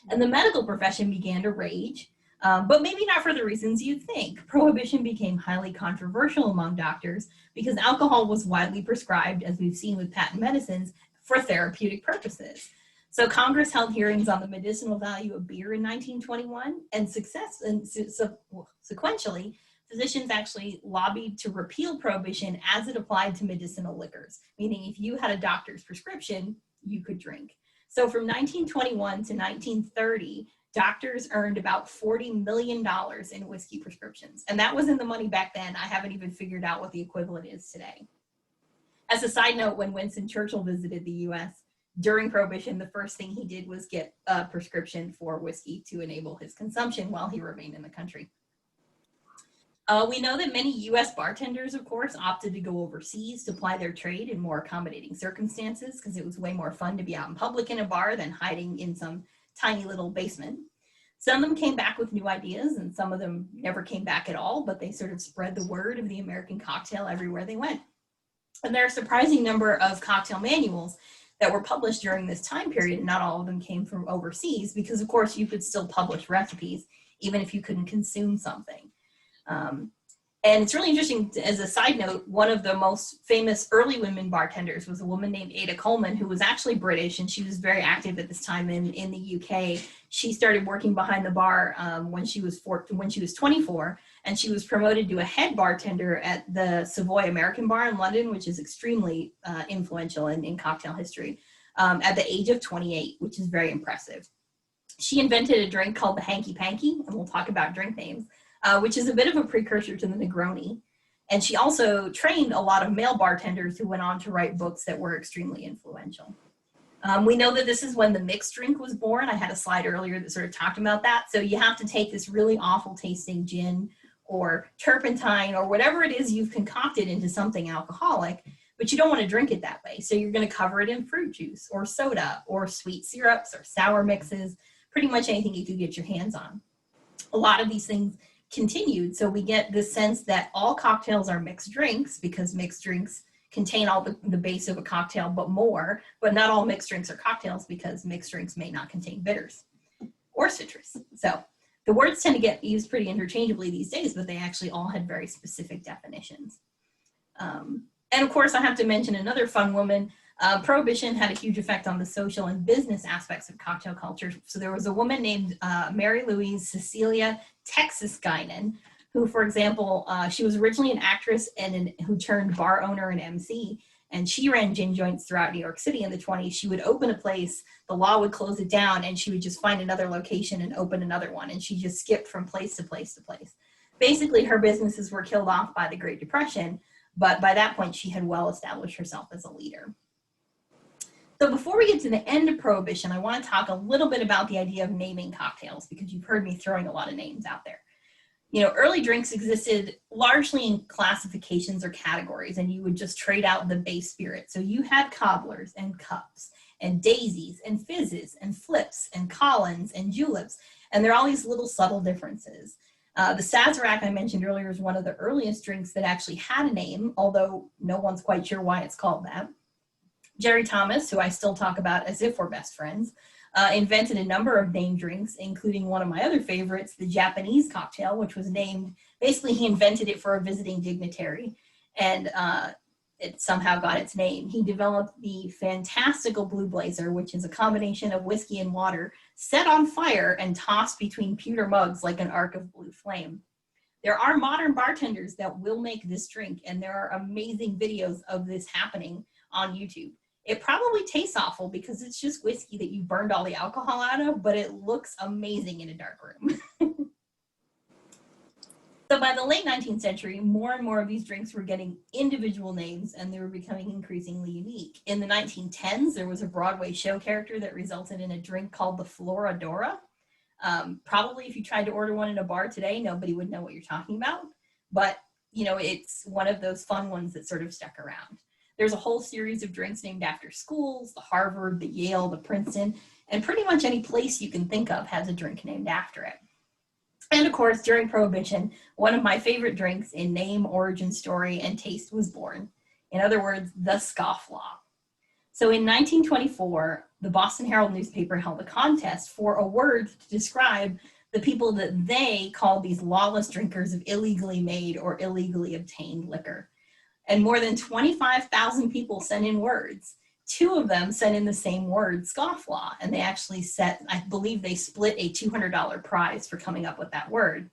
[SPEAKER 3] And the medical profession began to rage, but maybe not for the reasons you'd think. Prohibition became highly controversial among doctors because alcohol was widely prescribed, as we've seen with patent medicines, for therapeutic purposes. So Congress held hearings on the medicinal value of beer in 1921, and sequentially, physicians actually lobbied to repeal Prohibition as it applied to medicinal liquors, meaning if you had a doctor's prescription, you could drink. So from 1921 to 1930, doctors earned about $40 million in whiskey prescriptions. And that was in the money back then. I haven't even figured out what the equivalent is today. As a side note, when Winston Churchill visited the US during Prohibition, the first thing he did was get a prescription for whiskey to enable his consumption while he remained in the country. We know that many US bartenders, of course, opted to go overseas to ply their trade in more accommodating circumstances because it was way more fun to be out in public in a bar than hiding in some tiny little basement. Some of them came back with new ideas, and some of them never came back at all, but they sort of spread the word of the American cocktail everywhere they went. And there are a surprising number of cocktail manuals that were published during this time period. Not all of them came from overseas because, of course, you could still publish recipes even if you couldn't consume something. And it's really interesting, as a side note, one of the most famous early women bartenders was a woman named Ada Coleman, who was actually British, and she was very active at this time in the UK. She started working behind the bar when she was 24, and she was promoted to a head bartender at the Savoy American Bar in London, which is extremely influential in cocktail history, at the age of 28, which is very impressive. She invented a drink called the Hanky Panky, and we'll talk about drink names, which is a bit of a precursor to the Negroni. And she also trained a lot of male bartenders who went on to write books that were extremely influential. We know that this is when the mixed drink was born. I had a slide earlier that sort of talked about that. So you have to take this really awful tasting gin or turpentine or whatever it is you've concocted into something alcoholic, but you don't want to drink it that way. So you're going to cover it in fruit juice or soda or sweet syrups or sour mixes, pretty much anything you could get your hands on. A lot of these things continued, so we get this sense that all cocktails are mixed drinks because mixed drinks contain all the base of a cocktail but more, but not all mixed drinks are cocktails because mixed drinks may not contain bitters or citrus. So the words tend to get used pretty interchangeably these days, but they actually all had very specific definitions. And of course, I have to mention another fun woman. Prohibition had a huge effect on the social and business aspects of cocktail culture. So there was a woman named Mary Louise Cecilia Texas Guinan, who, for example, she was originally an actress and who turned bar owner and MC, and she ran gin joints throughout New York City in the 20s. She would open a place, the law would close it down, and she would just find another location and open another one, and she just skipped from place to place to place. Basically, her businesses were killed off by the Great Depression, but by that point, she had well established herself as a leader. So before we get to the end of Prohibition, I want to talk a little bit about the idea of naming cocktails, because you've heard me throwing a lot of names out there. You know, early drinks existed largely in classifications or categories, and you would just trade out the base spirit. So you had cobblers and cups and daisies and fizzes and flips and Collins and juleps, and there are all these little subtle differences. The Sazerac I mentioned earlier is one of the earliest drinks that actually had a name, although no one's quite sure why it's called that. Jerry Thomas, who I still talk about as if we're best friends, invented a number of named drinks, including one of my other favorites, the Japanese cocktail, which was named, basically he invented it for a visiting dignitary, and it somehow got its name. He developed the fantastical Blue Blazer, which is a combination of whiskey and water set on fire and tossed between pewter mugs like an arc of blue flame. There are modern bartenders that will make this drink, and there are amazing videos of this happening on YouTube. It probably tastes awful because it's just whiskey that you burned all the alcohol out of, but it looks amazing in a dark room. So by the late 19th century, more and more of these drinks were getting individual names, and they were becoming increasingly unique. In the 1910s, there was a Broadway show character that resulted in a drink called the Florodora. Probably if you tried to order one in a bar today, nobody would know what you're talking about, but you know, it's one of those fun ones that sort of stuck around. There's a whole series of drinks named after schools, the Harvard, the Yale, the Princeton, and pretty much any place you can think of has a drink named after it. And of course, during Prohibition, one of my favorite drinks in name, origin story, and taste was born. In other words, the scofflaw. So in 1924, the Boston Herald newspaper held a contest for a word to describe the people that they called these lawless drinkers of illegally made or illegally obtained liquor. And more than 25,000 people sent in words. 2 of them sent in the same word, scofflaw, and they actually set, I believe they split a $200 prize for coming up with that word.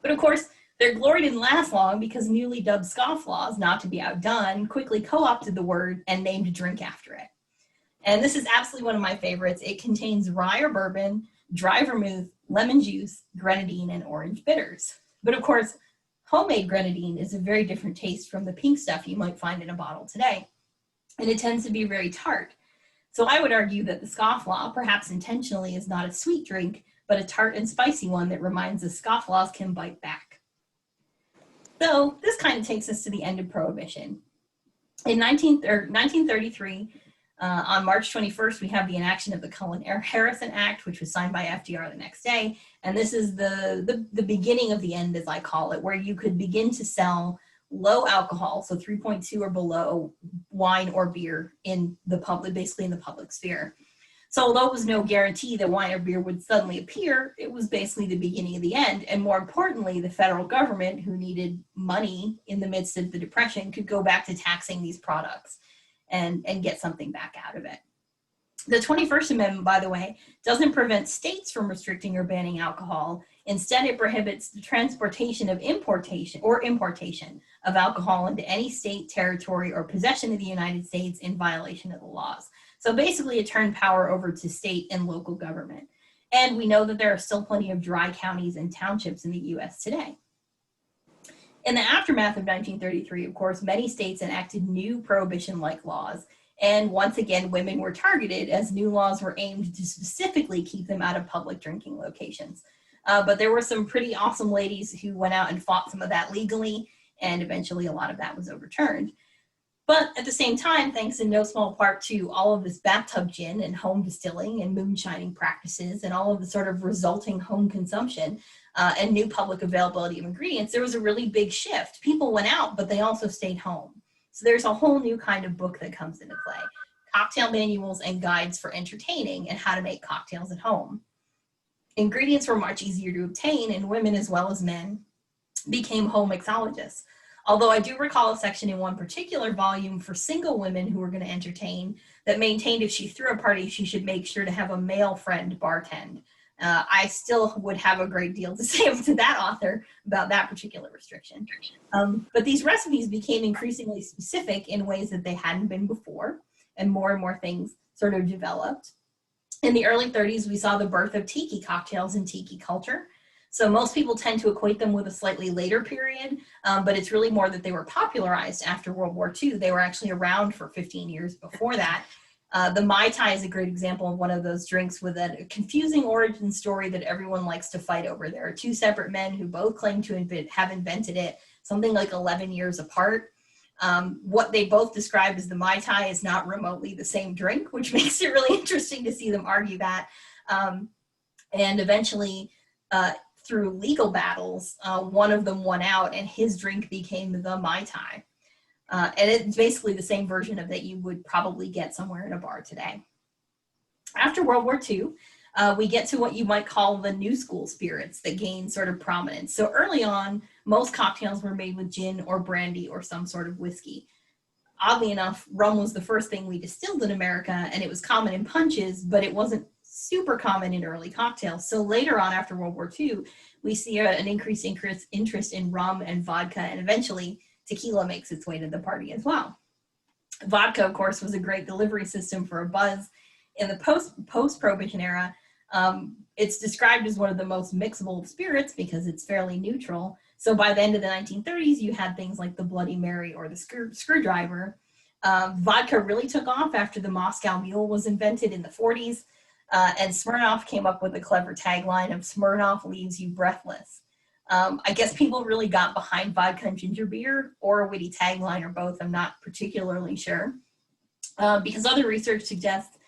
[SPEAKER 3] But of course, their glory didn't last long because newly dubbed scofflaws, not to be outdone, quickly co-opted the word and named a drink after it. And this is absolutely one of my favorites. It contains rye or bourbon, dry vermouth, lemon juice, grenadine, and orange bitters. But of course, homemade grenadine is a very different taste from the pink stuff you might find in a bottle today, and it tends to be very tart. So I would argue that the scofflaw, perhaps intentionally, is not a sweet drink, but a tart and spicy one that reminds us scofflaws can bite back. So this kind of takes us to the end of Prohibition. In 1933, on March 21st, we have the enaction of the Cullen-Harrison Act, which was signed by FDR the next day. And this is the beginning of the end, as I call it, where you could begin to sell low alcohol, so 3.2 or below, wine or beer in the public, basically in the public sphere. So although it was no guarantee that wine or beer would suddenly appear, it was basically the beginning of the end. And more importantly, the federal government, who needed money in the midst of the Depression, could go back to taxing these products and get something back out of it. The 21st Amendment, by the way, doesn't prevent states from restricting or banning alcohol. Instead, it prohibits the transportation of importation of alcohol into any state, territory, or possession of the United States in violation of the laws. So basically, it turned power over to state and local government. And we know that there are still plenty of dry counties and townships in the U.S. today. In the aftermath of 1933, of course, many states enacted new prohibition-like laws. And once again, women were targeted as new laws were aimed to specifically keep them out of public drinking locations. But there were some pretty awesome ladies who went out and fought some of that legally, and eventually a lot of that was overturned. But at the same time, thanks in no small part to all of this bathtub gin and home distilling and moonshining practices and all of the sort of resulting home consumption and new public availability of ingredients, there was a really big shift. People went out, but they also stayed home. So there's a whole new kind of book that comes into play. Cocktail manuals and guides for entertaining and how to make cocktails at home. Ingredients were much easier to obtain, and women as well as men became home mixologists. Although I do recall a section in one particular volume for single women who were going to entertain that maintained if she threw a party, she should make sure to have a male friend bartend. I still would have a great deal to say to that author about that particular restriction. But these recipes became increasingly specific in ways that they hadn't been before, and more things sort of developed. In the early 30s, we saw the birth of tiki cocktails in tiki culture. So most people tend to equate them with a slightly later period, but it's really more that they were popularized after World War II. They were actually around for 15 years before that. The Mai Tai is a great example of one of those drinks with a confusing origin story that everyone likes to fight over. There are two separate men who both claim to have invented it, something like 11 years apart. What they both describe as the Mai Tai is not remotely the same drink, which makes it really interesting to see them argue that. And eventually, through legal battles, one of them won out and his drink became the Mai Tai. And it's basically the same version of that you would probably get somewhere in a bar today. After World War II, we get to what you might call the new school spirits that gain sort of prominence. So early on, most cocktails were made with gin or brandy or some sort of whiskey. Oddly enough, rum was the first thing we distilled in America, and it was common in punches, but it wasn't super common in early cocktails. So later on, after World War II, we see an increased interest in rum and vodka, and eventually tequila makes its way to the party as well. Vodka, of course, was a great delivery system for a buzz. In the post-Prohibition era, it's described as one of the most mixable of spirits because it's fairly neutral. So by the end of the 1930s, you had things like the Bloody Mary or the screwdriver. Vodka really took off after the Moscow Mule was invented in the 40s. And Smirnoff came up with a clever tagline of Smirnoff leaves you breathless. I guess people really got behind vodka and ginger beer, or a witty tagline, or both. I'm not particularly sure. Because other research suggests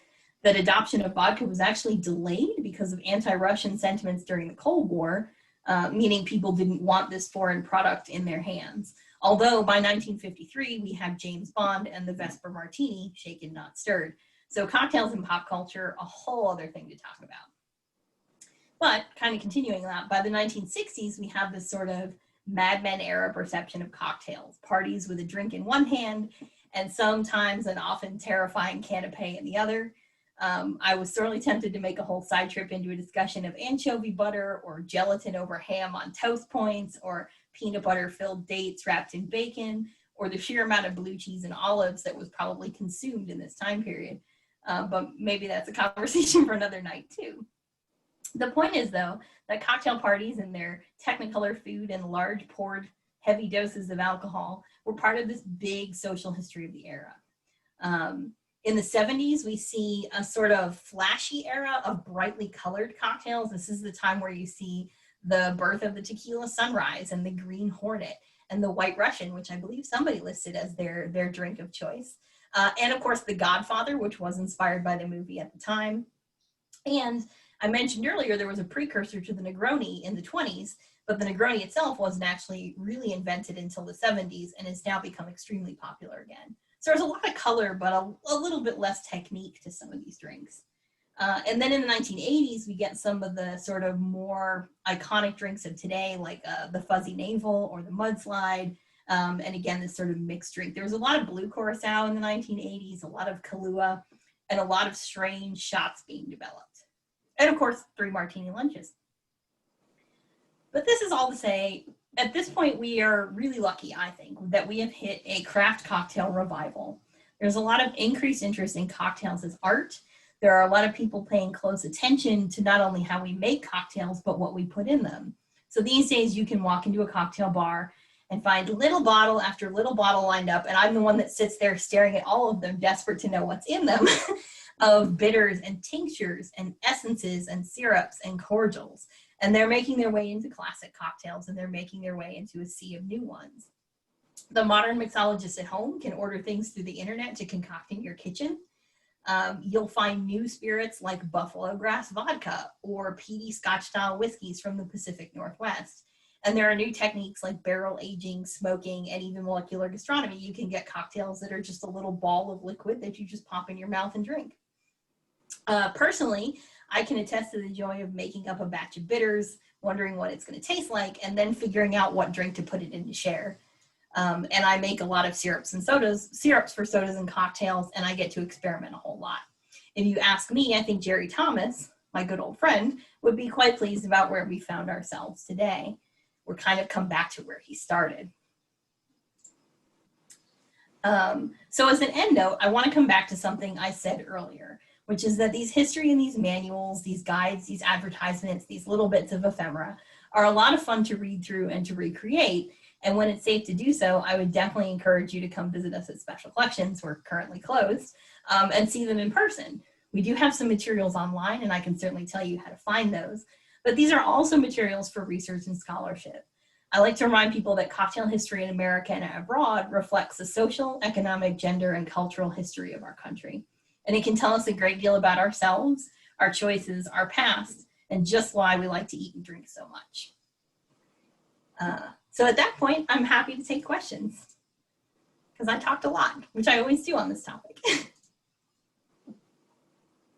[SPEAKER 3] that adoption of vodka was actually delayed because of anti-Russian sentiments during the Cold War, meaning people didn't want this foreign product in their hands. Although by 1953, we have James Bond and the Vesper Martini, shaken not stirred. So cocktails in pop culture, a whole other thing to talk about. But kind of continuing that, by the 1960s, we have this sort of Mad Men era perception of cocktails, parties with a drink in one hand and sometimes an often terrifying canapé in the other. I was sorely tempted to make a whole side trip into a discussion of anchovy butter or gelatin over ham on toast points or peanut butter filled dates wrapped in bacon or the sheer amount of blue cheese and olives that was probably consumed in this time period. But maybe that's a conversation for another night too. The point is, though, that cocktail parties and their technicolor food and large poured heavy doses of alcohol were part of this big social history of the era. In the 70s, we see a sort of flashy era of brightly colored cocktails. This is the time where you see the birth of the tequila sunrise and the green hornet and the white Russian, which I believe somebody listed as their drink of choice. And of course, the Godfather, which was inspired by the movie at the time. And I mentioned earlier, there was a precursor to the Negroni in the 20s, but the Negroni itself wasn't actually really invented until the 70s and has now become extremely popular again. So there's a lot of color, but a little bit less technique to some of these drinks. And then in the 1980s, we get some of the sort of more iconic drinks of today, like the Fuzzy Navel or the Mudslide. And again, this sort of mixed drink. There was a lot of Blue Curacao in the 1980s, a lot of Kahlua, and a lot of strange shots being developed. And of course, 3 martini lunches. But this is all to say, at this point, we are really lucky, I think, that we have hit a craft cocktail revival. There's a lot of increased interest in cocktails as art. There are a lot of people paying close attention to not only how we make cocktails, but what we put in them. So these days, you can walk into a cocktail bar and find little bottle after little bottle lined up, and I'm the one that sits there staring at all of them, desperate to know what's in them, of bitters and tinctures and essences and syrups and cordials. And they're making their way into classic cocktails, and they're making their way into a sea of new ones. The modern mixologist at home can order things through the internet to concoct in your kitchen. You'll find new spirits like buffalo grass vodka or peaty Scotch style whiskeys from the Pacific Northwest. And there are new techniques like barrel aging, smoking, and even molecular gastronomy. You can get cocktails that are just a little ball of liquid that you just pop in your mouth and drink. Personally, I can attest to the joy of making up a batch of bitters, wondering what it's going to taste like, and then figuring out what drink to put it in to share. And I make a lot of syrups for sodas and cocktails, and I get to experiment a whole lot. If you ask me, I think Jerry Thomas, my good old friend, would be quite pleased about where we found ourselves today. We're kind of come back to where he started. So as an end note, I want to come back to something I said earlier, which is that these history and these manuals, these guides, these advertisements, these little bits of ephemera are a lot of fun to read through and to recreate. And when it's safe to do so, I would definitely encourage you to come visit us at Special Collections. We're currently closed, and see them in person. We do have some materials online, and I can certainly tell you how to find those. But these are also materials for research and scholarship. I like to remind people that cocktail history in America and abroad reflects the social, economic, gender, and cultural history of our country. And it can tell us a great deal about ourselves, our choices, our past, and just why we like to eat and drink so much. So at that point, I'm happy to take questions because I talked a lot, which I always do on this topic.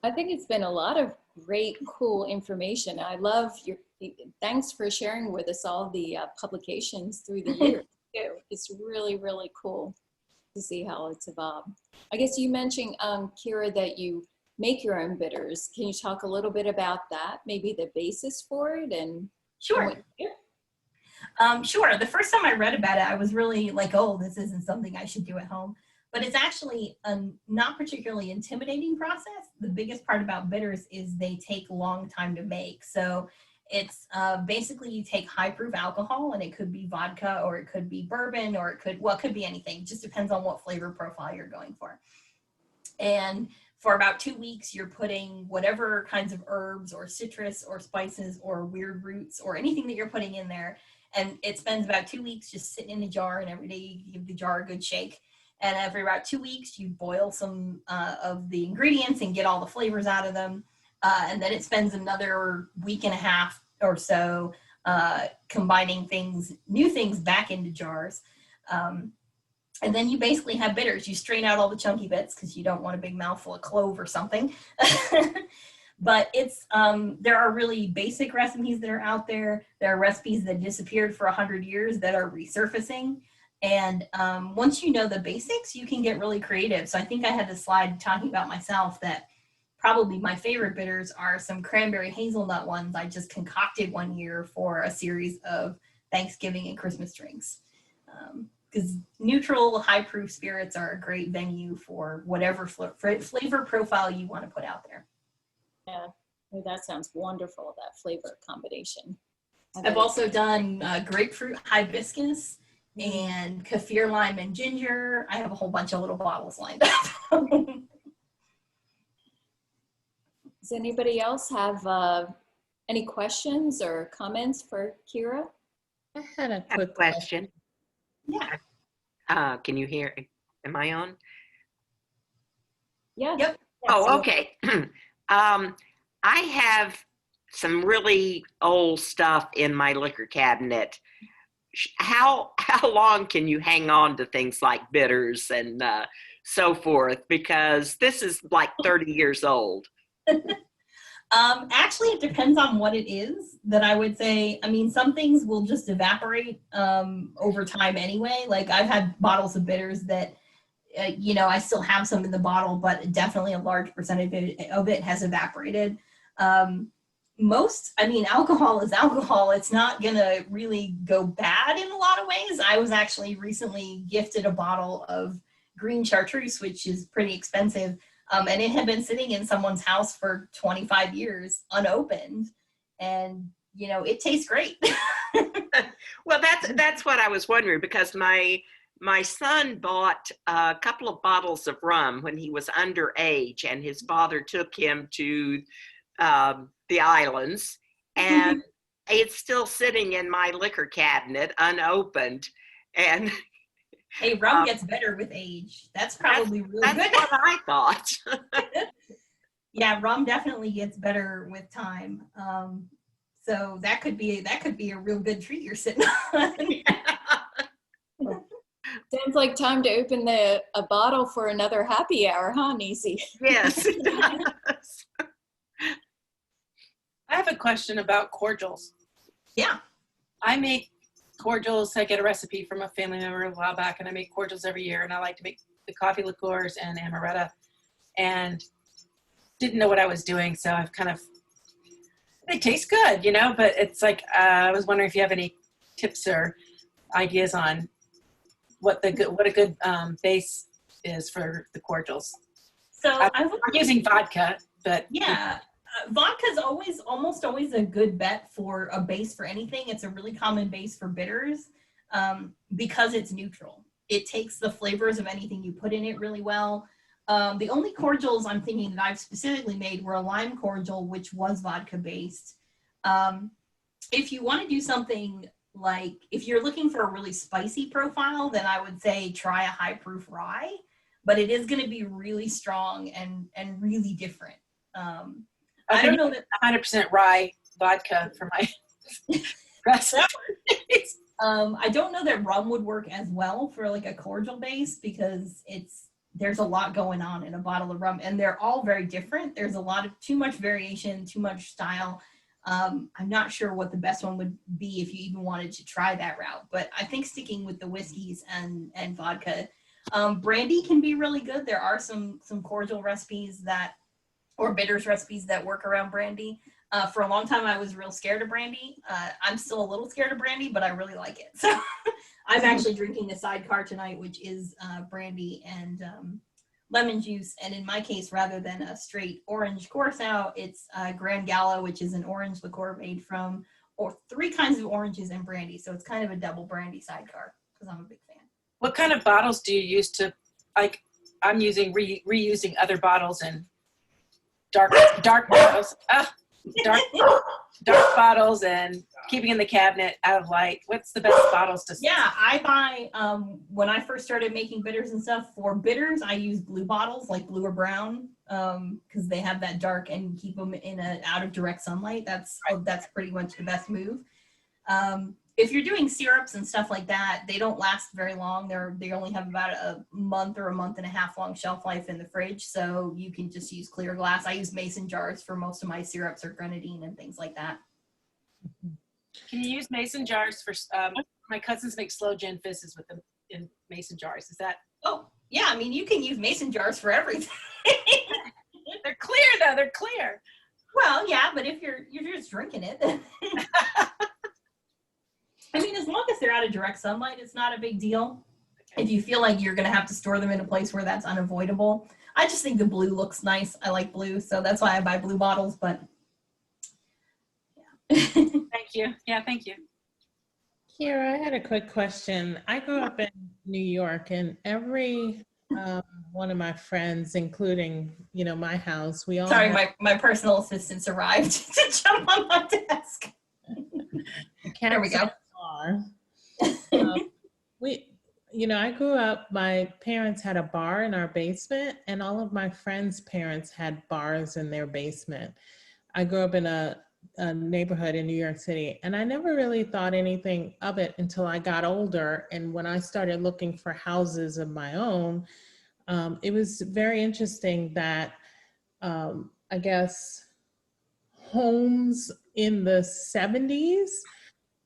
[SPEAKER 2] I think it's been a lot of great, cool information. I love thanks for sharing with us all the publications through the years too. It's really, really cool to see how it's evolved. I guess you mentioned, Kira, that you make your own bitters. Can you talk a little bit about that? Maybe the basis for it and
[SPEAKER 3] Sure. Sure. The first time I read about it, I was really like, oh, this isn't something I should do at home. But it's actually a not particularly intimidating process. The biggest part about bitters is they take a long time to make. So it's basically you take high proof alcohol, and it could be vodka or it could be bourbon or it could be anything. It just depends on what flavor profile you're going for. And for about 2 weeks, you're putting whatever kinds of herbs or citrus or spices or weird roots or anything that you're putting in there. And it spends about 2 weeks just sitting in a jar, and every day you give the jar a good shake. And every about 2 weeks, you boil some of the ingredients and get all the flavors out of them. And then it spends another week and a half or so combining new things back into jars. And then you basically have bitters. You strain out all the chunky bits because you don't want a big mouthful of clove or something. But it's there are really basic recipes that are out there. There are recipes that disappeared for 100 years that are resurfacing. And once you know the basics, you can get really creative. So I think I had a slide talking about myself that probably my favorite bitters are some cranberry hazelnut ones I just concocted one year for a series of Thanksgiving and Christmas drinks. Because neutral, high-proof spirits are a great venue for whatever flavor profile you want to put out there.
[SPEAKER 2] Yeah, that sounds wonderful, that flavor combination.
[SPEAKER 3] I've also done grapefruit hibiscus and kaffir lime and ginger. I have a whole bunch of little bottles lined up.
[SPEAKER 2] Does anybody else have any questions or comments for Kira?
[SPEAKER 14] I had a
[SPEAKER 16] quick question.
[SPEAKER 3] Yeah.
[SPEAKER 16] Can you hear? Am I on?
[SPEAKER 2] Yeah.
[SPEAKER 3] Yep.
[SPEAKER 16] Oh, okay. I have some really old stuff in my liquor cabinet. How long can you hang on to things like bitters and so forth? Because this is like 30 years old.
[SPEAKER 3] Actually, it depends on what it is. That I would say, I mean, some things will just evaporate over time anyway. Like I've had bottles of bitters that, I still have some in the bottle, but definitely a large percentage of it has evaporated. Alcohol is alcohol. It's not gonna really go bad in a lot of ways. I was actually recently gifted a bottle of green chartreuse, which is pretty expensive. And it had been sitting in someone's house for 25 years unopened, and it tastes great.
[SPEAKER 16] Well, that's what I was wondering, because my son bought a couple of bottles of rum when he was underage, and his father took him to the islands, and it's still sitting in my liquor cabinet unopened, and
[SPEAKER 3] Hey, rum gets better with age. That's probably really
[SPEAKER 16] That's
[SPEAKER 3] good.
[SPEAKER 16] what I thought.
[SPEAKER 3] Yeah, rum definitely gets better with time. So that could be a real good treat you're sitting on.
[SPEAKER 2] Sounds like time to open a bottle for another happy hour, huh, Nisi?
[SPEAKER 16] Yes, it does.
[SPEAKER 7] I have a question about cordials.
[SPEAKER 3] Yeah.
[SPEAKER 7] I make cordials. I get a recipe from a family member a while back, and I make cordials every year. And I like to make the coffee liqueurs and amaretto, and didn't know what I was doing. So I've they taste good, you know, but it's like, I was wondering if you have any tips or ideas on what a good base is for the cordials.
[SPEAKER 3] So
[SPEAKER 7] I'm using vodka, but
[SPEAKER 3] yeah, vodka is almost always a good bet for a base for anything. It's a really common base for bitters because it's neutral. It takes the flavors of anything you put in it really well. The only cordials I'm thinking that I've specifically made were a lime cordial, which was vodka based. If you want to do something like, if you're looking for a really spicy profile, then I would say try a high proof rye, but it is going to be really strong and really different. I don't know that
[SPEAKER 7] 100% rye vodka for my recipe.
[SPEAKER 3] I don't know that rum would work as well for like a cordial base because there's a lot going on in a bottle of rum and they're all very different. There's too much variation, too much style. I'm not sure what the best one would be if you even wanted to try that route, but I think sticking with the whiskeys and vodka. Brandy can be really good. There are some cordial recipes or bitters recipes that work around brandy. For a long time, I was real scared of brandy. I'm still a little scared of brandy, but I really like it. So I'm actually drinking a sidecar tonight, which is brandy and lemon juice. And in my case, rather than a straight orange Curacao, it's Grand Gala, which is an orange liqueur made from 3 kinds of oranges and brandy. So it's kind of a double brandy sidecar because I'm a big fan.
[SPEAKER 7] What kind of bottles do you use to, like, I'm using reusing other bottles and dark bottles. Dark bottles and keeping in the cabinet out of light. What's the best bottles to?
[SPEAKER 3] Yeah, I buy, when I first started making bitters and stuff, for bitters, I use blue bottles, like blue or brown, because they have that dark and keep them out of direct sunlight. That's pretty much the best move. If you're doing syrups and stuff like that, they don't last very long. They only have about a month or a month and a half long shelf life in the fridge. So you can just use clear glass. I use mason jars for most of my syrups or grenadine and things like that.
[SPEAKER 7] Can you use mason jars for, my cousins make slow gin fizzes with them in mason jars. Is that?
[SPEAKER 3] Oh, yeah. I mean, you can use mason jars for everything.
[SPEAKER 7] They're clear though. They're clear.
[SPEAKER 3] Well, yeah, but if you're just drinking it, I mean, as long as they're out of direct sunlight, it's not a big deal. Okay. If you feel like you're going to have to store them in a place where that's unavoidable. I just think the blue looks nice. I like blue, so that's why I buy blue bottles, but yeah.
[SPEAKER 7] Thank you. Yeah, thank you.
[SPEAKER 6] Kira, I had a quick question. I grew up in New York, and every one of my friends, including, my house, we all
[SPEAKER 3] Sorry, my personal assistants arrived to jump on my desk. There we go.
[SPEAKER 6] I grew up, my parents had a bar in our basement, and all of my friends' parents had bars in their basement. I grew up in a neighborhood in New York City, and I never really thought anything of it until I got older. And when I started looking for houses of my own, it was very interesting that I guess homes in the 70s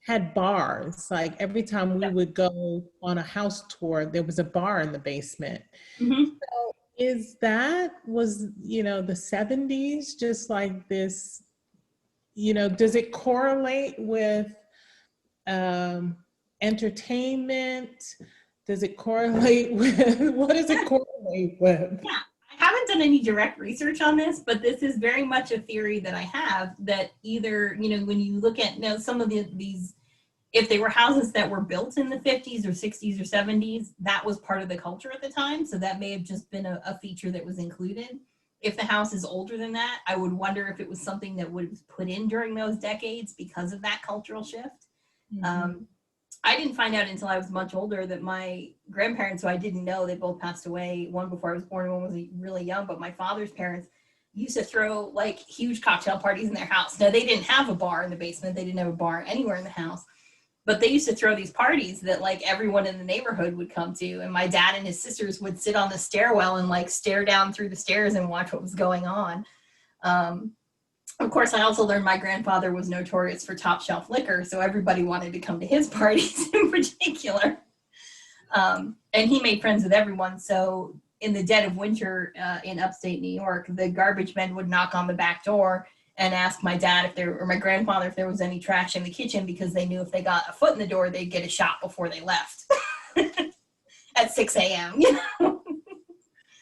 [SPEAKER 6] had bars. Like every time we would go on a house tour, there was a bar in the basement.
[SPEAKER 3] Mm-hmm.
[SPEAKER 6] So was the 70s just like this, does it correlate with entertainment? Does it correlate with, what does it correlate with?
[SPEAKER 3] Yeah. I haven't done any direct research on this, but this is very much a theory that I have, that either, when you look at some of these, if they were houses that were built in the 50s or 60s or 70s, that was part of the culture at the time. So that may have just been a feature that was included. If the house is older than that, I would wonder if it was something that was put in during those decades because of that cultural shift.
[SPEAKER 6] Mm-hmm.
[SPEAKER 3] I didn't find out until I was much older that my grandparents, who I didn't know, they both passed away, one before I was born and one was really young, but my father's parents used to throw like huge cocktail parties in their house. Now, they didn't have a bar in the basement. They didn't have a bar anywhere in the house, but they used to throw these parties that like everyone in the neighborhood would come to. And my dad and his sisters would sit on the stairwell and like stare down through the stairs and watch what was going on. Of course, I also learned my grandfather was notorious for top shelf liquor, so everybody wanted to come to his parties in particular. And he made friends with everyone. So in the dead of winter in upstate New York, the garbage men would knock on the back door and ask my dad if there, or my grandfather, if there was any trash in the kitchen, because they knew if they got a foot in the door, they'd get a shot before they left at 6 a.m. You know?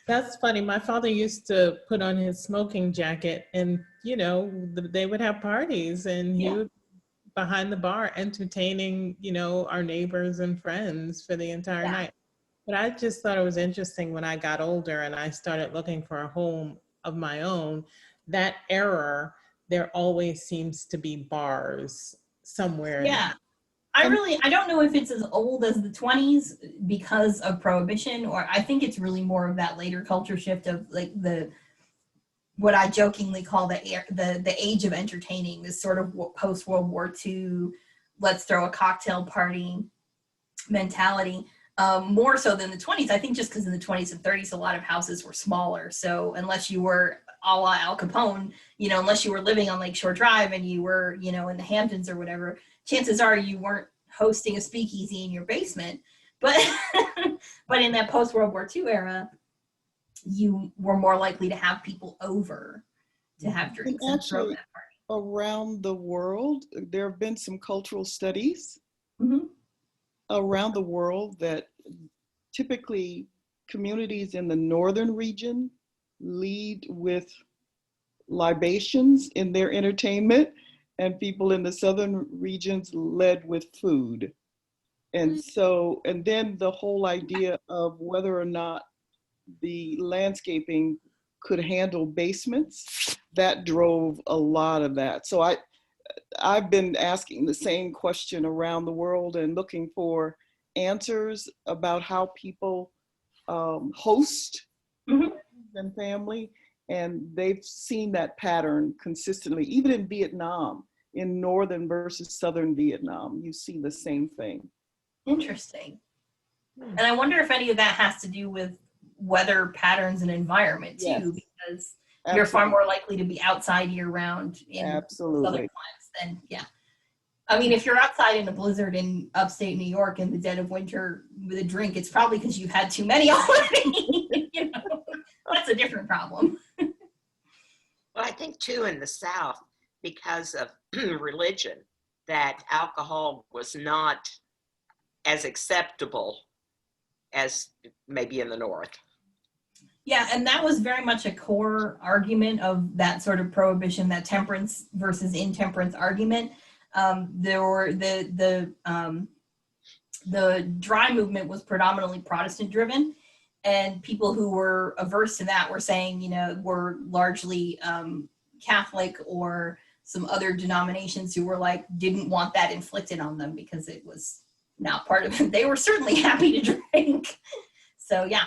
[SPEAKER 6] That's funny. My father used to put on his smoking jacket and, you know, they would have parties and he would behind the bar entertaining, you know, our neighbors and friends for the entire night. But I just thought it was interesting when I got older and I started looking for a home of my own, that era, there always seems to be bars somewhere.
[SPEAKER 3] Yeah. I don't know if it's as old as the 20s because of Prohibition, or I think it's really more of that later culture shift of like what I jokingly call the age of entertaining, this sort of post World War II, let's throw a cocktail party mentality, more so than the 20s. I think just because in the 20s and 30s, a lot of houses were smaller. So unless you were a la Al Capone, you know, unless you were living on Lakeshore Drive and you were, you know, in the Hamptons or whatever, chances are you weren't hosting a speakeasy in your basement. But but in that post-World War II era, you were more likely to have people over to have drinks.
[SPEAKER 9] And actually, around the world, there have been some cultural studies around the world that typically communities in the northern region lead with libations in their entertainment, and people in the southern regions led with food. And so, and then the whole idea of whether or not the landscaping could handle basements, that drove a lot of that. So I've been asking the same question around the world and looking for answers about how people host and family. And they've seen that pattern consistently, even in Vietnam, in northern versus southern Vietnam, you see the same thing.
[SPEAKER 3] Interesting. And I wonder if any of that has to do with weather patterns and environment too, because you're far more likely to be outside year round in southern climes than, I mean, if you're outside in a blizzard in upstate New York in the dead of winter with a drink, it's probably because you've had too many already. You know, that's a different problem.
[SPEAKER 16] Well, I think too in the South, because of religion, that alcohol was not as acceptable as maybe in the North.
[SPEAKER 3] Yeah, and that was very much a core argument of that sort of prohibition, that temperance versus intemperance argument. There were the dry movement was predominantly Protestant driven, and people who were averse to that were saying, you know, were largely Catholic or some other denominations who were like, didn't want that inflicted on them because it was not part of it. They were certainly happy to drink. So, yeah.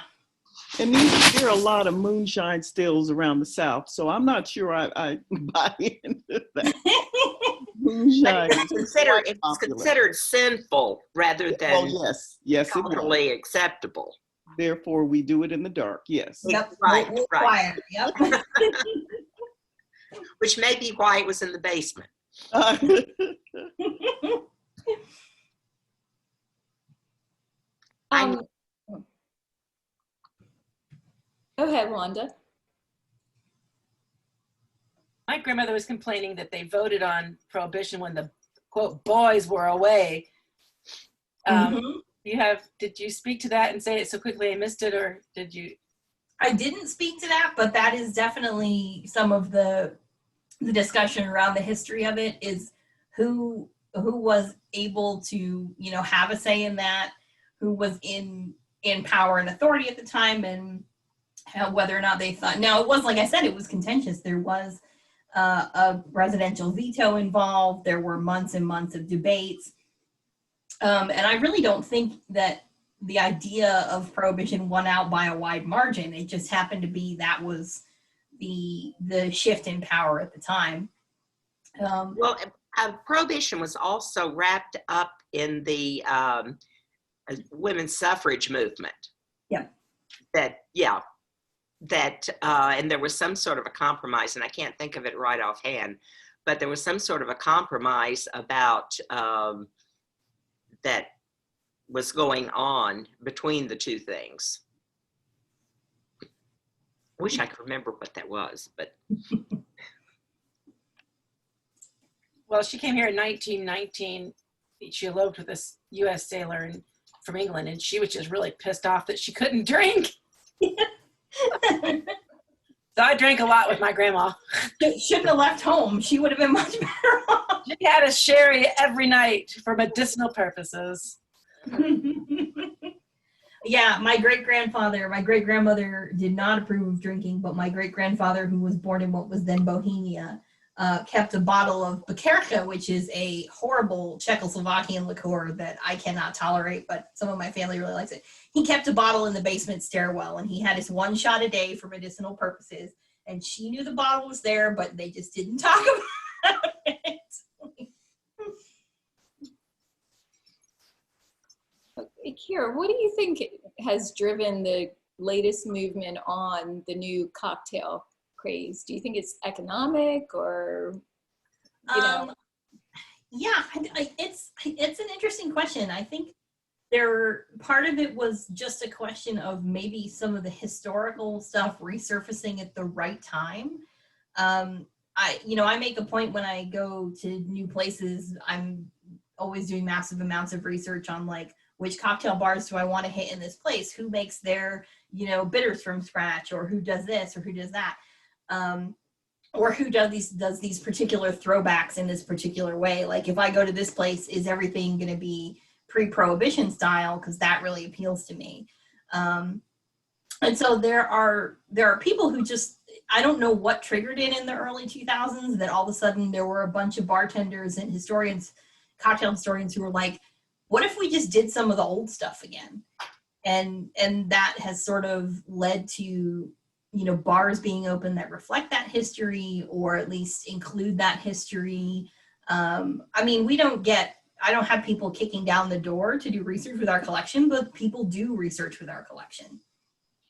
[SPEAKER 9] And there are a lot of moonshine stills around the South, so I'm not sure I buy into that. Moonshine.
[SPEAKER 16] It's considered sinful rather than culturally acceptable.
[SPEAKER 9] Therefore, we do it in the dark. Yes.
[SPEAKER 3] Yep.
[SPEAKER 16] Right.
[SPEAKER 3] Quiet. Yep.
[SPEAKER 16] Which may be why it was in the basement.
[SPEAKER 2] Go ahead, Wanda.
[SPEAKER 7] My grandmother was complaining that they voted on Prohibition when the, quote, boys were away. Did you speak to that and say it so quickly I missed it, or did you?
[SPEAKER 3] I didn't speak to that, but that is definitely some of the discussion around the history of it, is who was able to, you know, have a say in that, who was in power and authority at the time, and whether or not they thought. Now, it was, like I said, it was contentious. There was a presidential veto involved. There were months and months of debates. And I really don't think that the idea of prohibition won out by a wide margin. It just happened to be that was the shift in power at the time.
[SPEAKER 16] Well, prohibition was also wrapped up in the women's suffrage movement.
[SPEAKER 3] Yeah.
[SPEAKER 16] And there was some sort of a compromise, and I can't think of it right offhand, but there was some sort of a compromise about that was going on between the two things. Wish I could remember what that was, but.
[SPEAKER 7] Well, she came here in 1919. She eloped with this U.S. sailor from England, and she was just really pissed off that she couldn't drink. So I drank a lot with my grandma.
[SPEAKER 3] Shouldn't have left home. She would have been much better off.
[SPEAKER 7] She had a sherry every night for medicinal purposes.
[SPEAKER 3] Yeah, my great-grandmother did not approve of drinking, but my great-grandfather, who was born in what was then Bohemia, kept a bottle of Bakerka, which is a horrible Czechoslovakian liqueur that I cannot tolerate, but some of my family really likes it. He kept a bottle in the basement stairwell, and he had his 1 shot a day for medicinal purposes, and she knew the bottle was there, but they just didn't talk about it.
[SPEAKER 2] Kira, what do you think has driven the latest movement on the new cocktail craze? Do you think it's economic, or, you know?
[SPEAKER 3] Yeah, it's an interesting question. I think part of it was just a question of maybe some of the historical stuff resurfacing at the right time. I make a point when I go to new places, I'm always doing massive amounts of research on like, which cocktail bars do I want to hit in this place? Who makes their, bitters from scratch, or who does this, or who does that? Or who does these particular throwbacks in this particular way? Like if I go to this place, is everything going to be pre-Prohibition style? Because that really appeals to me. And so there are people who just, I don't know what triggered it in the early 2000s, that all of a sudden there were a bunch of bartenders and cocktail historians who were like, what if we just did some of the old stuff again? And that has sort of led to, bars being open that reflect that history, or at least include that history. I don't have people kicking down the door to do research with our collection, but people do research with our collection.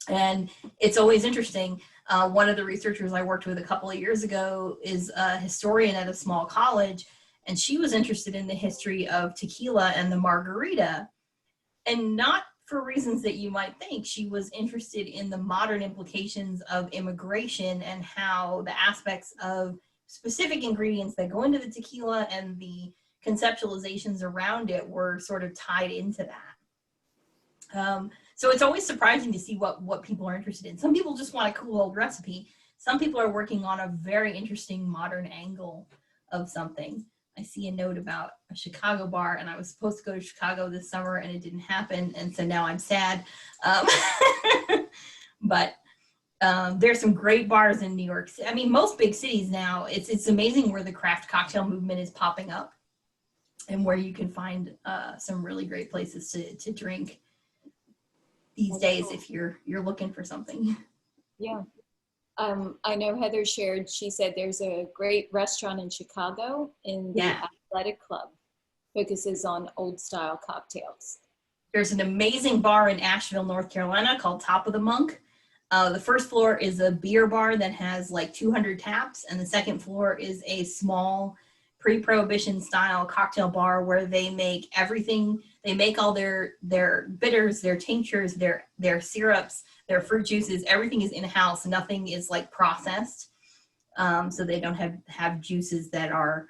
[SPEAKER 3] And it's always interesting. One of the researchers I worked with a couple of years ago is a historian at a small college, and she was interested in the history of tequila and the margarita, and not for reasons that you might think. She was interested in the modern implications of immigration and how the aspects of specific ingredients that go into the tequila and the conceptualizations around it were sort of tied into that. So it's always surprising to see what people are interested in. Some people just want a cool old recipe. Some people are working on a very interesting modern angle of something. I see a note about a Chicago bar, and I was supposed to go to Chicago this summer and it didn't happen, and so now I'm sad. But there's some great bars in New York City. I mean, most big cities now, it's amazing where the craft cocktail movement is popping up, and where you can find some really great places to drink these days if you're looking for something.
[SPEAKER 2] Yeah. I know Heather shared, she said there's a great restaurant in Chicago in the Athletic Club, focuses on old style cocktails.
[SPEAKER 3] There's an amazing bar in Asheville, North Carolina called Top of the Monk. The first floor is a beer bar that has like 200 taps, and the second floor is a small pre-Prohibition style cocktail bar where they make everything. They make all their bitters, their tinctures, their syrups, their fruit juices. Everything is in-house. Nothing is like processed. So they don't have juices that are,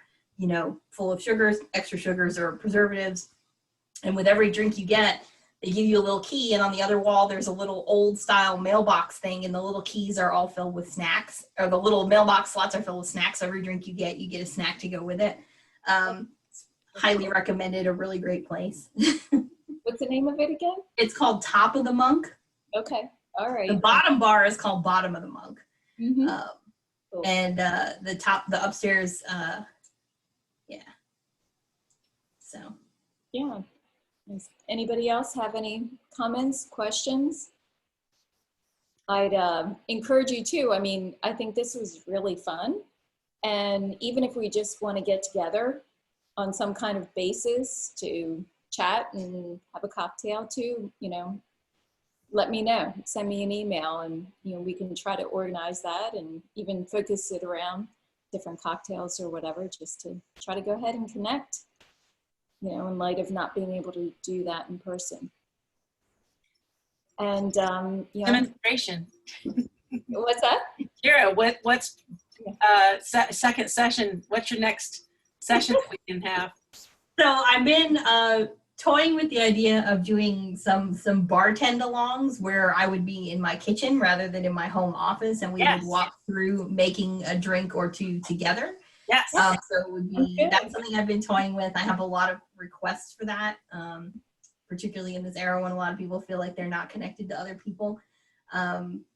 [SPEAKER 3] full of sugars, extra sugars, or preservatives. And with every drink you get, they give you a little key, and on the other wall there's a little old style mailbox thing, and the little keys are all filled with snacks, or the little mailbox slots are filled with snacks. Every drink you get a snack to go with it. Highly recommended, a really great place.
[SPEAKER 2] What's the name of it again?
[SPEAKER 3] It's called Top of the Monk.
[SPEAKER 2] Okay, all right.
[SPEAKER 3] The bottom bar is called Bottom of the Monk.
[SPEAKER 2] Mm-hmm.
[SPEAKER 3] Cool. And the upstairs, yeah. So.
[SPEAKER 2] Yeah. Does anybody else have any comments, questions? I'd encourage you too. I mean, I think this was really fun. And even if we just want to get together on some kind of basis to chat and have a cocktail too, you know, let me know, send me an email, and, you know, we can try to organize that and even focus it around different cocktails or whatever, just to try to go ahead and connect, you know, in light of not being able to do that in person. And, you know,
[SPEAKER 7] Demonstration.
[SPEAKER 2] what's that?
[SPEAKER 7] Kira, what's second session? What's your next session that we can have?
[SPEAKER 3] So I've been toying with the idea of doing some bartend-alongs where I would be in my kitchen rather than in my home office, and we would walk through making a drink or two together.
[SPEAKER 7] Yes.
[SPEAKER 3] So it would be, that's something I've been toying with. I have a lot of requests for that, particularly in this era when a lot of people feel like they're not connected to other people.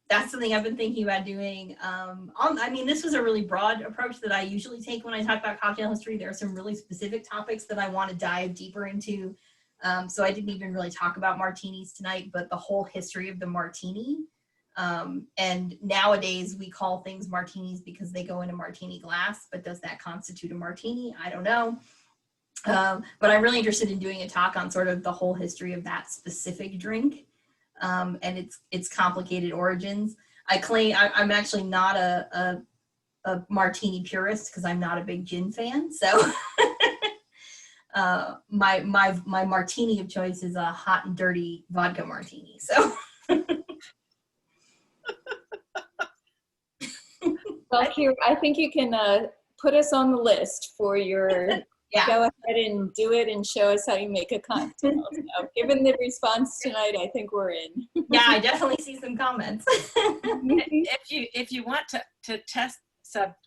[SPEAKER 3] That's something I've been thinking about doing. I mean, this was a really broad approach that I usually take when I talk about cocktail history. There are some really specific topics that I want to dive deeper into. So I didn't even really talk about martinis tonight, but the whole history of the martini. And nowadays we call things martinis because they go in a martini glass, but does that constitute a martini? I don't know. But I'm really interested in doing a talk on sort of the whole history of that specific drink. And its complicated origins. I claim I'm actually not a martini purist because I'm not a big gin fan. So my martini of choice is a hot and dirty vodka martini. So
[SPEAKER 2] well, here, I think you can put us on the list for your go ahead and do it and show us how you make a cocktail. So, given the response tonight, I think we're in.
[SPEAKER 3] Yeah, I definitely see some comments.
[SPEAKER 7] If you want to test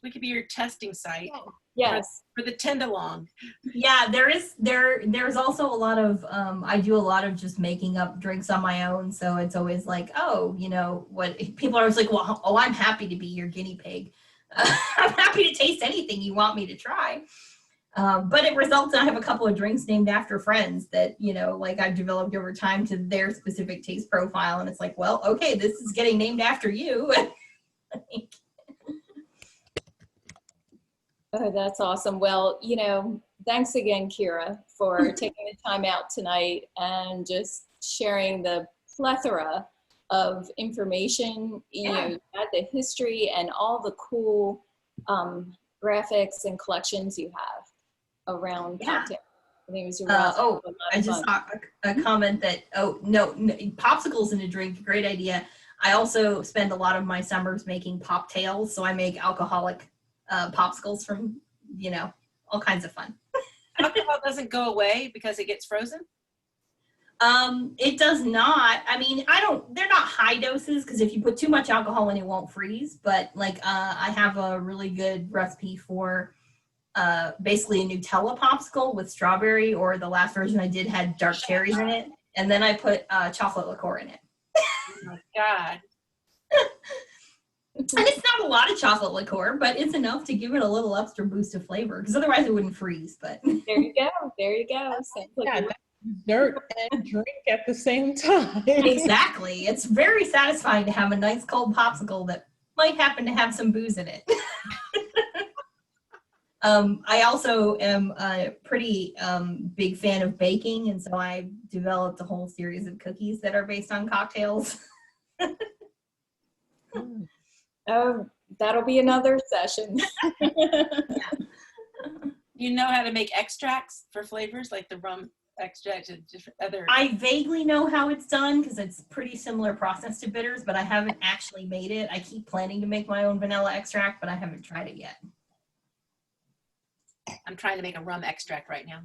[SPEAKER 7] we could be your testing site.
[SPEAKER 2] Yes.
[SPEAKER 7] For the tend-along.
[SPEAKER 3] Yeah, there's also a lot of I do a lot of just making up drinks on my own. So it's always like, oh, you know, what people are always like, well, oh, I'm happy to be your guinea pig. I'm happy to taste anything you want me to try. But it results in I have a couple of drinks named after friends that, you know, like I've developed over time to their specific taste profile. And it's like, well, okay, this is getting named after you.
[SPEAKER 2] Oh, that's awesome. Well, you know, thanks again, Kira, for taking the time out tonight and just sharing the plethora of information, you know, you had the history and all the cool graphics and collections you have around cocktail. I think it was a
[SPEAKER 3] I just saw a comment that, no, popsicles in a drink, great idea. I also spend a lot of my summers making poptails, so I make alcoholic popsicles from, you know, all kinds of fun.
[SPEAKER 7] Alcohol doesn't go away because it gets frozen?
[SPEAKER 3] It does not. I mean, they're not high doses because if you put too much alcohol in, it won't freeze. But like, I have a really good recipe for basically a Nutella popsicle with strawberry, or the last version I did had dark cherries in it. And then I put chocolate liqueur in it.
[SPEAKER 7] Oh my God.
[SPEAKER 3] And it's not a lot of chocolate liqueur, but it's enough to give it a little extra boost of flavor because otherwise it wouldn't freeze. But
[SPEAKER 2] there you go. There you go.
[SPEAKER 6] Dessert and drink at the same time.
[SPEAKER 3] Exactly. It's very satisfying to have a nice cold popsicle that might happen to have some booze in it. I also am a pretty big fan of baking, and so I developed a whole series of cookies that are based on cocktails.
[SPEAKER 2] Oh, that'll be another session.
[SPEAKER 7] You know how to make extracts for flavors, like the rum extract and different other?
[SPEAKER 3] I vaguely know how it's done because it's a pretty similar process to bitters, but I haven't actually made it. I keep planning to make my own vanilla extract, but I haven't tried it yet.
[SPEAKER 7] I'm trying to make a rum extract right now.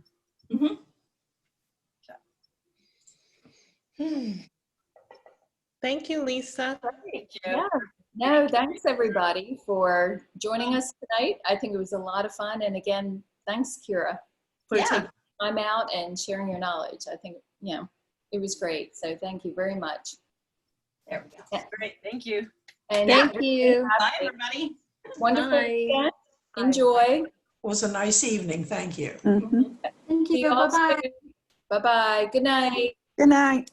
[SPEAKER 3] Mm-hmm.
[SPEAKER 6] Thank you, Lisa.
[SPEAKER 7] Thank you.
[SPEAKER 2] Yeah. No, thanks everybody for joining us tonight. I think it was a lot of fun. And again, thanks, Kira, for taking time out and sharing your knowledge. I think, you know, it was great. So thank you very much.
[SPEAKER 3] There we go.
[SPEAKER 2] Yeah.
[SPEAKER 7] Great. Thank you.
[SPEAKER 2] And
[SPEAKER 4] Thank you.
[SPEAKER 3] Bye, everybody.
[SPEAKER 2] Wonderful
[SPEAKER 4] Bye.
[SPEAKER 2] weekend. Enjoy.
[SPEAKER 11] It was a nice evening. Thank you.
[SPEAKER 4] Thank
[SPEAKER 2] See
[SPEAKER 4] you.
[SPEAKER 2] all
[SPEAKER 4] Bye-bye.
[SPEAKER 2] soon. Bye-bye. Good night.
[SPEAKER 13] Good night.